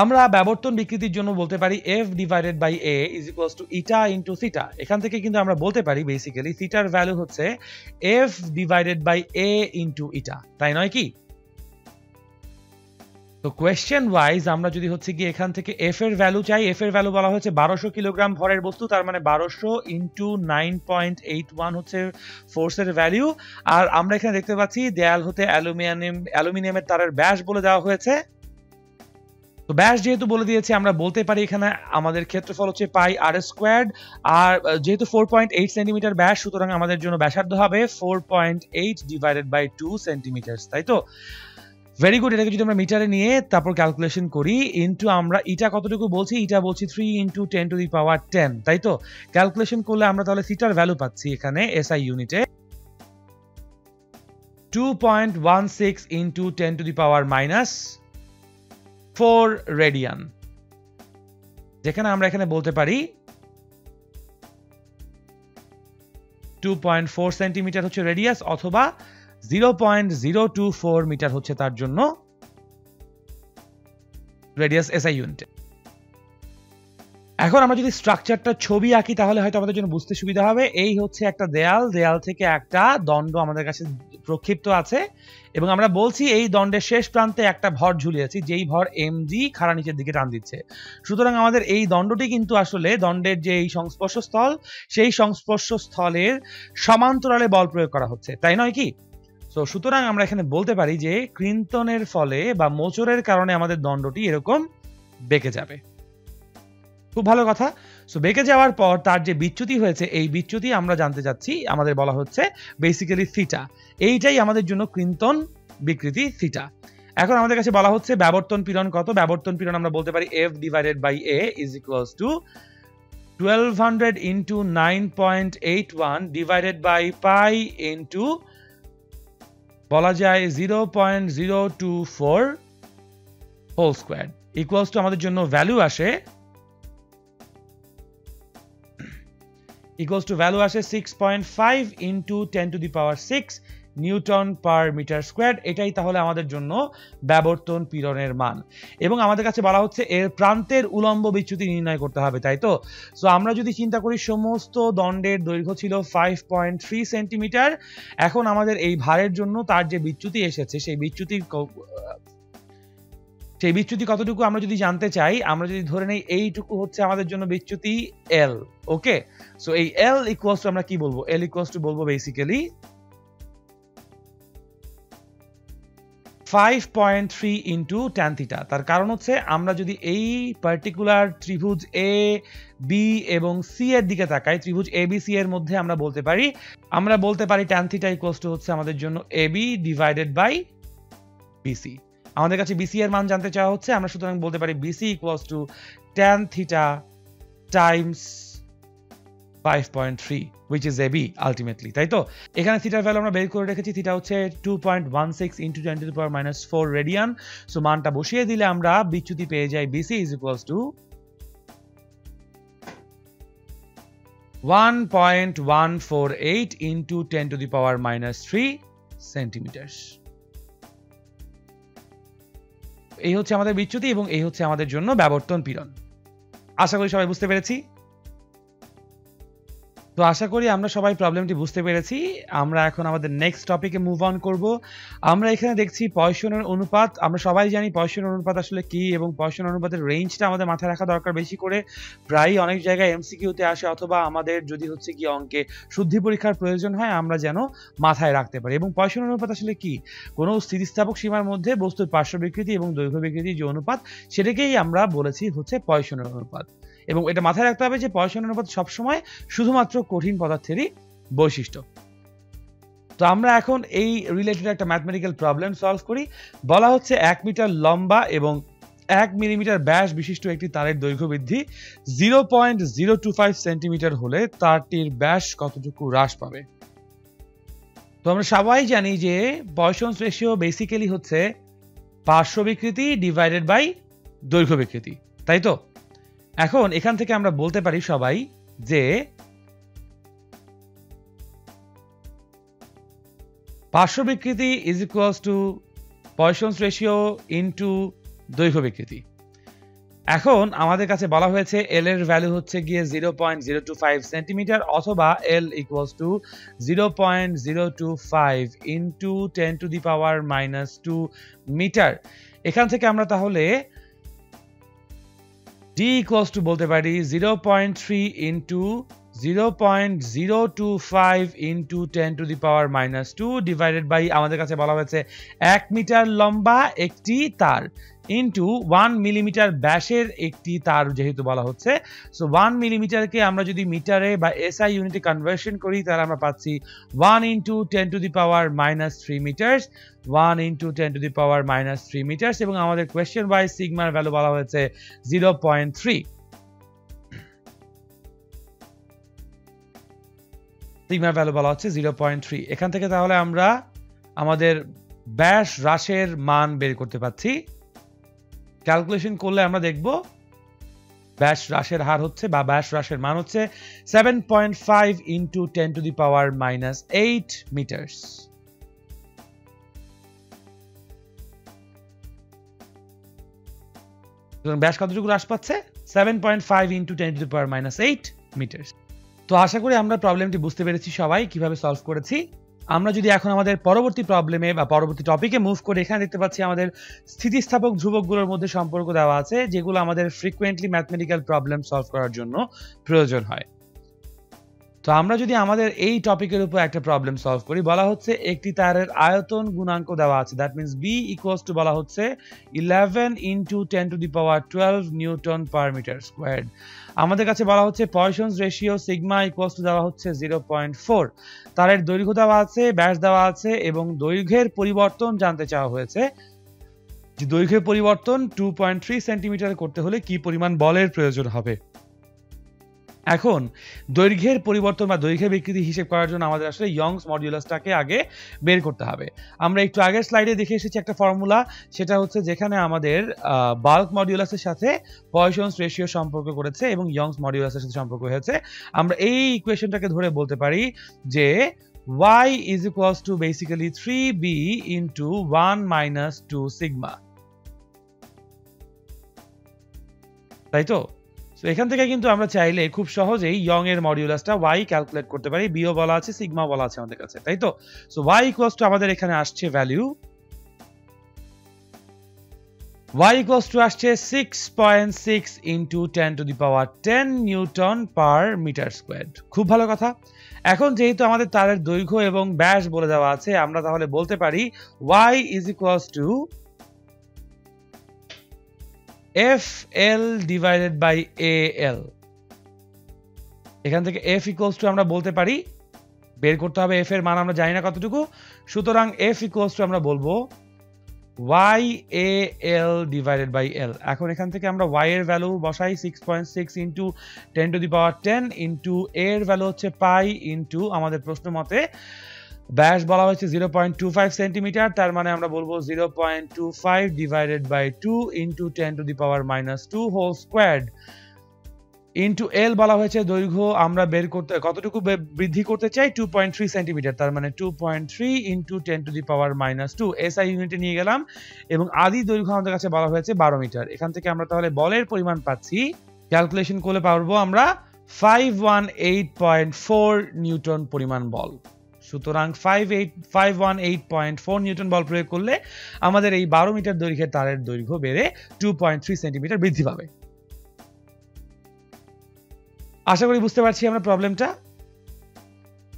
আমরা ব্যবর্তন বিকৃতির জন্য বলতে পারি f divided by a is equals to eta into theta. এখান থেকে কিন্তু আমরা বলতে পারি বেসিক্যালি থিটার ভ্যালু হচ্ছে f divided by a into eta, তাই নয় কি? তো কোয়েশ্চেন ওয়াইজ আমরা যদি হচ্ছে কি এখান থেকে f এর ভ্যালু চাই, f এর ভ্যালু বলা হয়েছে 1200 কিলোগ্রাম ভরের বস্তু, তার মানে 1200 ইনটু 9.81 হচ্ছে ফোর্সের ভ্যালু। আর আমরা এখানে দেখতে পাচ্ছি দেয়াল হতে অ্যালুমিনিয়ামের তারের ব্যাস বলে দেওয়া হয়েছে। তো ব্যাস যেহেতু বলে দিয়েছে আমরা বলতে পারি এখানে আমাদের ক্ষেত্রফল হচ্ছে পাই আর স্কোয়ার্ড, আর যেহেতু 4.8 সেন্টিমিটার ব্যাস সুতরাং আমাদের জন্য ব্যাসার্ধ হবে 4.8 ডিভাইডেড বাই 2 সেন্টিমিটার, তাই তো? Very good. এটাকে যদি আমরা মিটারে নিয়ে তারপর ক্যালকুলেশন করি ইনটু আমরা ইটা কতটুকু বলছি, ইটা বলছি 3 ইনটু 10 টু দি পাওয়ার 10, তাই তো? ক্যালকুলেশন করলে আমরা তাহলে থিটার ভ্যালু পাচ্ছি এখানে এসআই ইউনিটে 2.16 into 10 to the power -4 radian, যেখানে আমরা এখানে বলতে পারি 2.4 সেন্টিমিটার হচ্ছে রেডিয়াস অথবা 0.024 মিটার হচ্ছে তার জন্য রেডিয়াস এসআই ইউনিটে। এখন আমরা যদি স্ট্রাকচারটা ছবি আঁকি তাহলে হয়তো আমাদের জন্য বুঝতে সুবিধা হবে। এই হচ্ছে একটা দেয়াল, দেয়াল থেকে একটা দণ্ড আমাদের কাছে প্রক্ষিপ্ত আছে এবং আমরা বলছি এই দণ্ডের শেষ প্রান্তে একটা ভর ঝুলিয়েছি, যেই ভর mg খাড়া নিচের দিকে টান দিচ্ছে। সুতরাং আমাদের এই দণ্ডটি কিন্তু আসলে দণ্ডের যে এই সংস্পর্শ স্থল সেই সংস্পর্শ স্থলের সমান্তরালে বল প্রয়োগ করা হচ্ছে, তাই নয় কি? সুতরাং আমরা এখানে বলতে পারি যে কৃন্তনের ফলে বা মোচড়ের কারণে আমাদের দণ্ডটি এরকম বেঁকে যাবে। খুব ভালো কথা। সো বেঁকে যাওয়ার পর তার যে বিচ্যুতি হয়েছে এই বিচ্যুতি আমরা জানতে চাচ্ছি, আমাদের বলা হচ্ছে বেসিক্যালি থিটা। এইটাই আমাদের জন্য কৃন্তন বিকৃতি থিটা। এখন আমাদের কাছে বলা হচ্ছে ব্যবর্তন পীড়ন কত। ব্যবর্তন পীড়ন আমরা বলতে পারি f divided by a is equals to 1200 into 9.81 divided by pi into বলা যায় 0.024 হোল স্কোয়ার ইকুয়ালস টু আমাদের জন্য ভ্যালু আসে 6.5 into 10 to the power 6 newton per metre square. এটাই তাহলে আমাদের জন্য ব্যাবর্তন পীড়নের মান। এবং আমাদের কাছে বলা হচ্ছে এর প্রান্তের উলম্ব বিচ্যুতি নির্ণয় করতে হবে, তাই তো? সো আমরা যদি চিন্তা করি সমস্ত দণ্ডের দৈর্ঘ্য ছিল 5.3 সেন্টিমিটার। এখন আমাদের এই ভারের জন্য তার যে বিচ্যুতি এসেছে সেই বিচ্যুতি কতটুকু আমরা যদি জানতে চাই, আমরা যদি ধরে নেই এইটুকু হচ্ছে আমাদের জন্য বিচ্যুতি এল। ওকে, সো এই এল ইকুয়ালস টু আমরা কি বলবো? এল ইকুয়ালস টু বলবো বেসিক্যালি 5.3 ইন্টু ট্যান থিটা। তার কারণ হচ্ছে আমরা যদি এই পার্টিকুলার ত্রিভুজ এ বি এবং সি এর দিকে তাকাই, ত্রিভুজ এ বি সি এর মধ্যে আমরা বলতে পারি ট্যান থিটা ইকুয়ালস টু হচ্ছে আমাদের জন্য A B divided by BC. আমাদের কাছে বিসি এর মান জানতে চাওয়া হচ্ছে, আমরা সুতরাং বলতে পারি BC equals to tan theta times 5.3 which is AB ultimately, তাই তো? এখানে থিটার ভ্যালু আমরা বের করে রেখেছি, থিটা হচ্ছে 2.16 into 10 to the power minus 4 radian. So মানটা বসিয়ে দিলে আমরা বিচ্যুতি পেয়ে যাই BC is equals to 1.148 into 10 to the power minus 3 centimeters। এই হচ্ছে আমাদের বিচ্যুতি এবং এই হচ্ছে আমাদের জন্য ব্যাবর্তন পীড়ন। আশা করি সবাই বুঝতে পেরেছি। তো আশা করি আমরা সবাই প্রবলেমটি বুঝতে পেরেছি। আমরা এখন আমাদের নেক্সট টপিকে মুভ অন করব। আমরা এখানে দেখছি পয়সনের অনুপাত। আমরা সবাই জানি পয়সনের অনুপাত আসলে কি এবং পয়সনের অনুপাতের রেঞ্জটা আমাদের মাথায় রাখা দরকার বেশি করে। প্রায় অনেক জায়গায় এমসিকিউতে আসে অথবা আমাদের যদি হচ্ছে কি অঙ্কে শুদ্ধি পরীক্ষার প্রয়োজন হয় আমরা যেন মাথায় রাখতে পারি। এবং পয়সনের অনুপাত আসলে কি? কোনো স্থিতিস্থাপক সীমার মধ্যে বস্তুর পার্শ্ব বিকৃতি এবং দৈর্ঘ্য বিকৃতির যে অনুপাত সেটাকেই আমরা বলেছি হচ্ছে পয়সনের অনুপাত। এবং এটা মাথায় রাখতে হবে যে পয়সনের অনুপাত সবসময় শুধুমাত্র কঠিন পদার্থেরই বৈশিষ্ট্য। তো আমরা এখন এই রিলেটেড একটা ম্যাথমেটিক্যাল প্রবলেম সলভ করি। বলা হচ্ছে 1 মিটার লম্বা এবং 1 মিলিমিটার ব্যাস বিশিষ্ট একটি তারের দৈর্ঘ্য বৃদ্ধি 0.025 সেন্টিমিটার হলে তারটির ব্যাস কতটুকু হ্রাস পাবে? তো আমরা সবাই জানি যে পয়সনস রেশিও বেসিক্যালি হচ্ছে পার্শ্ব বিকৃতি ডিভাইডেড বাই দৈর্ঘ্য বিকৃতি, তাই তো? এখন এখান থেকে আমরা বলতে পারি সবাই যে পার্শ্ব বিকৃতি is equals to Poisson's ratio into দৈর্ঘ্য বিকৃতি। এখন আমাদের কাছে বলা হয়েছে এল এর ভ্যালু হচ্ছে গিয়ে 0.025 সেন্টিমিটার অথবা L equals to 0.025 into 10 to the power minus 2 metre. এখান থেকে আমরা তাহলে D equals to বলতে পারি 0.3 into 0.025 into 10 to the power minus 2 divided by আমাদের কাছে বলা হয়েছে 1 মিটার লম্বা একটি তার into 1 মিলিমিটার ব্যাসের একটি তার যেহেতু বলা হচ্ছে। সো 1 মিলিমিটারকে আমরা যদি মিটারে বা SI ইউনিটে কনভার্সন করি তাহলে আমরা পাচ্ছি 1 into 10 to the power minus 3 meters 1 into 10 to the power minus 3 meters এবং আমাদের কোয়েশ্চেন ওয়াইজ সিগমার ভ্যালু বলা হয়েছে 0.3। সিগমার ভ্যালু বলা হচ্ছে 0.3। এখান থেকে তাহলে আমরা আমাদের ব্যাস হ্রাসের মান বের করতে পাচ্ছি। ক্যালকুলেশন করলে আমরা দেখব ব্যাস হ্রাসের হার হচ্ছে বা ব্যাস হ্রাসের মান হচ্ছে 7.5 into 10 to the power minus 8 meters। ব্যাস কতটুকু হ্রাস পাচ্ছে? 7.5 into 10 to the power minus 8 meters। তো আশা করি আমরা প্রবলেমটি বুঝতে পেরেছি সবাই কিভাবে সলভ করেছি। আমরা যদি এখন আমাদের পরবর্তী প্রবলেমে বা পরবর্তী টপিকে মুভ করে এখানে দেখতে পাচ্ছি আমাদের স্থিতিস্থাপক ধ্রুবকগুলোর মধ্যে সম্পর্ক দেওয়া আছে যেগুলো আমাদের ফ্রিকোয়েন্টলি ম্যাথমেটিক্যাল প্রবলেম সলভ করার জন্য প্রয়োজন হয়। তো আমরা যদি আমাদের এই টপিকের উপর একটা প্রবলেম সলভ করি, বলা হচ্ছে একটি তারের আয়তন গুণাঙ্ক দেওয়া আছে, that means B equals to বলা হচ্ছে 11 into 10 to the power 12 newton per metre squared. আমাদের কাছে বলা হচ্ছে Poisson's ratio sigma equals to দেওয়া হচ্ছে 0.4। তারের দৈর্ঘ্য দেওয়া আছে, ব্যাস দেওয়া আছে এবং দৈর্ঘ্যের পরিবর্তন জানতে চাওয়া হয়েছে। যে দৈর্ঘ্যের পরিবর্তন 2.3 সেন্টিমিটার করতে হলে কি পরিমাণ বলের প্রয়োজন হবে। এখন দৈর্ঘ্যের পরিবর্তন বা দৈর্ঘ্যের বিকৃতি হিসেব করার জন্য আমাদের আসলে ইয়ংস মডিউলাসটাকে আগে বের করতে হবে। আমরা একটু আগের স্লাইডে দেখে এসেছি একটা ফর্মুলা, সেটা হচ্ছে যেখানে আমাদের বাল্ক মডিউলাসের সাথে পয়সনস রেশিও সম্পর্ক করেছে এবং ইয়ংস মডিউলাসের সাথে সম্পর্ক হয়েছে। আমরা এই ইকুয়েশনটাকে ধরে বলতে পারি যে y is equals to basically 3b into 1 minus 2 sigma, তাই তো? সো এখান থেকে কিন্তু আমরা চাইলে খুব সহজেই ইয়ং এর মডিউলাসটা y ক্যালকুলেট করতে পারি, b ও বলা আছে, সিগমা বলা আছে আমাদের কাছে, তাই তো? সো y ইকুয়ালস টু আমাদের এখানে আসছে ভ্যালু y equals to আসছে 6.6 into 10 to the power 10 newton per metre squared. খুব ভালো কথা। এখন যেহেতু আমাদের তারের দৈর্ঘ্য এবং ব্যাস বলে দেওয়া আছে, আমরা তাহলে বলতে পারি y is equals to FL divided by AL। এখান থেকে F equals to আমরা বলতে পারি, বের করতে হবে F এর মান আমরা জানি না কতটুকু, সুতরাং F equals to আমরা বলবো YAL divided by L। এখন এখান থেকে আমরা y এর ভ্যালু বসাই 6.6 into 10 to the power 10 into a এর ভ্যালু হচ্ছে পাই into আমাদের প্রশ্ন মতে ব্যাস বলা হয়েছে 0.25 সেন্টিমিটার, তার মানে আমরা বলবো 0.25 divided by 2 into 10 to the power minus 2 whole squared into L বলা হয়েছে দৈর্ঘ্য আমরা বের করতে কতটুকু বৃদ্ধি করতে চাই 2.3 সেন্টিমিটার, তার মানে 2.3 into 10 to the power minus 2 SI ইউনিটে নিয়ে গেলাম এবং আদি দৈর্ঘ্য আমাদের কাছে বলা হয়েছে 12 মিটার। এখান থেকে আমরা তাহলে বলের পরিমাণ পাচ্ছি, ক্যালকুলেশন করলে পারবো আমরা 518.4 নিউটন পরিমাণ বল। সুতরাং 518.4 নিউটন বল প্রয়োগ করলে আমাদের এই 12 মিটার দৈর্ঘ্যের তারের দৈর্ঘ্য বেড়ে 2.3 সেন্টিমিটার বৃদ্ধি পাবে। আশা করি বুঝতে পারছি আমরা প্রবলেমটা,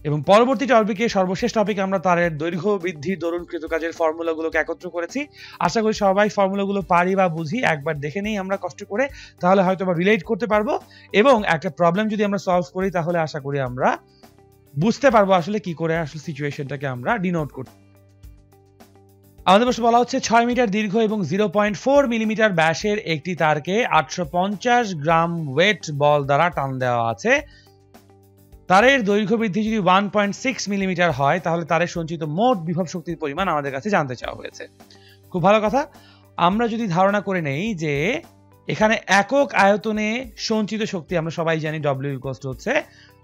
এবং পরবর্তী টপিকে সর্বশেষ টপিক আমরা তারের দৈর্ঘ্য বৃদ্ধি দরুন কৃতকাজের ফর্মুলাগুলোকে একত্র করেছি। আশা করি সবাই ফর্মুলাগুলো পারি বা বুঝি, একবার দেখে নেই আমরা কষ্ট করে, তাহলে হয়তো বা রিলেট করতে পারবো, এবং একটা প্রবলেম যদি আমরা সলভ করি তাহলে আশা করি আমরা বুঝতে পারবো আসলে কি করে আসলে সিচুয়েশনটাকে আমরা ডিনোট করতে। আমাদের প্রশ্ন বলা হচ্ছে 6 মিটার দীর্ঘ এবং 0.4 মিলিমিটার ব্যাসের একটি তারকে 850 গ্রাম ওয়েট বল দ্বারা টান দেওয়া আছে। তারের দৈর্ঘ্য বৃদ্ধি যদি 1.6 মিলিমিটার হয় তাহলে তারের সঞ্চিত মোট বিভব শক্তির পরিমাণ আমাদের কাছে জানতে চাওয়া হয়েছে। খুব ভালো কথা। আমরা যদি ধারণা করে নেই যে এখানে একক আয়তনে সঞ্চিত শক্তি আমরা সবাই জানি W ইকুয়ালস হচ্ছে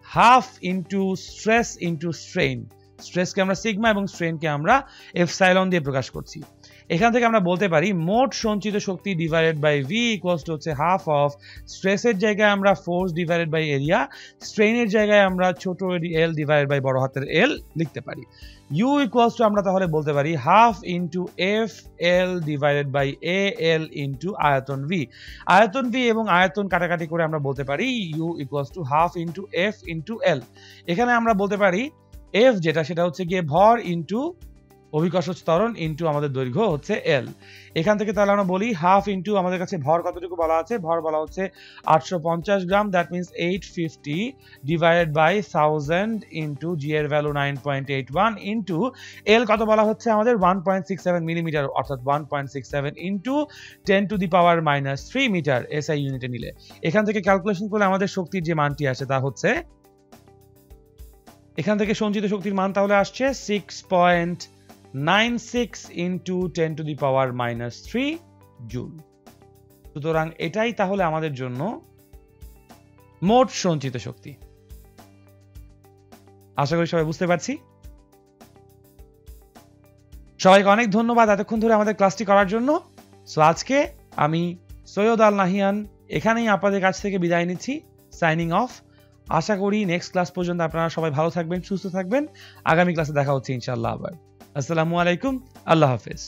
half into stress into strain. স্ট্রেসকে আমরা সিগমা এবং স্ট্রেইনকে আমরা এপসাইলন দিয়ে প্রকাশ করছি। এখান থেকে আমরা বলতে পারি মোট সঞ্চিত শক্তি divided by V equals to হচ্ছে হাফ অফ স্ট্রেসের জায়গায় আমরা ফোর্স ডিভাইডেড বাই এরিয়া, স্ট্রেইনের জায়গায় আমরা ছোট এল ডিভাইডেড বাই বড় হাতের এল লিখতে পারি। ইউ ইকুয়ালস টু আমরা তাহলে বলতে পারি half into F L divided by A L into আয়তন ভি। আয়তন ভি এবং আয়তন কাটাকাটি করে আমরা বলতে পারি U equals to half into F into L. এখানে আমরা বলতে পারি এফ যেটা সেটা হচ্ছে গিয়ে ভর ইন্টু অভিকর্ষ ত্বরণ ইন্টু আমাদের দৈর্ঘ্য হচ্ছে এল। এখান থেকে তাহলে আমরা বলি হাফ ইন্টু আমাদের কাছে ভর কতটুকু বলা আছে, ভর বলা হচ্ছে 850 gram, that means 850 divided by 1000 into G এর ভ্যালু 9.81 ইন্টু এল কত বলা হচ্ছে আমাদের 1.67 মিলিমিটার, অর্থাৎ 1.67 into 10 to the power minus 3 metre SI ইউনিটে নিলে। এখান থেকে ক্যালকুলেশন করলে আমাদের শক্তির যে মানটি আসে তা হচ্ছে, এখান থেকে সঞ্চিত শক্তির মান তাহলে আসছে 6.96 into 10 to the power minus 3 joule. সুতরাং এটাই তাহলে আমাদের জন্য মোট সঞ্চিত শক্তি। আশা করি সবাই বুঝতে পারছি। সবাইকে অনেক ধন্যবাদ এতক্ষণ ধরে আমাদের ক্লাসটি করার জন্য। সো আজকে আমি সৈয়দ আল নাহিয়ান এখানেই আপনাদের কাছ থেকে বিদায় নিচ্ছি, সাইনিং অফ। আশা করি নেক্সট ক্লাস পর্যন্ত আপনারা সবাই ভালো থাকবেন, সুস্থ থাকবেন। আগামী ক্লাসে দেখা হচ্ছে ইনশাআল্লাহ আবার। আসসালামু আলাইকুম, আল্লাহ হাফেজ।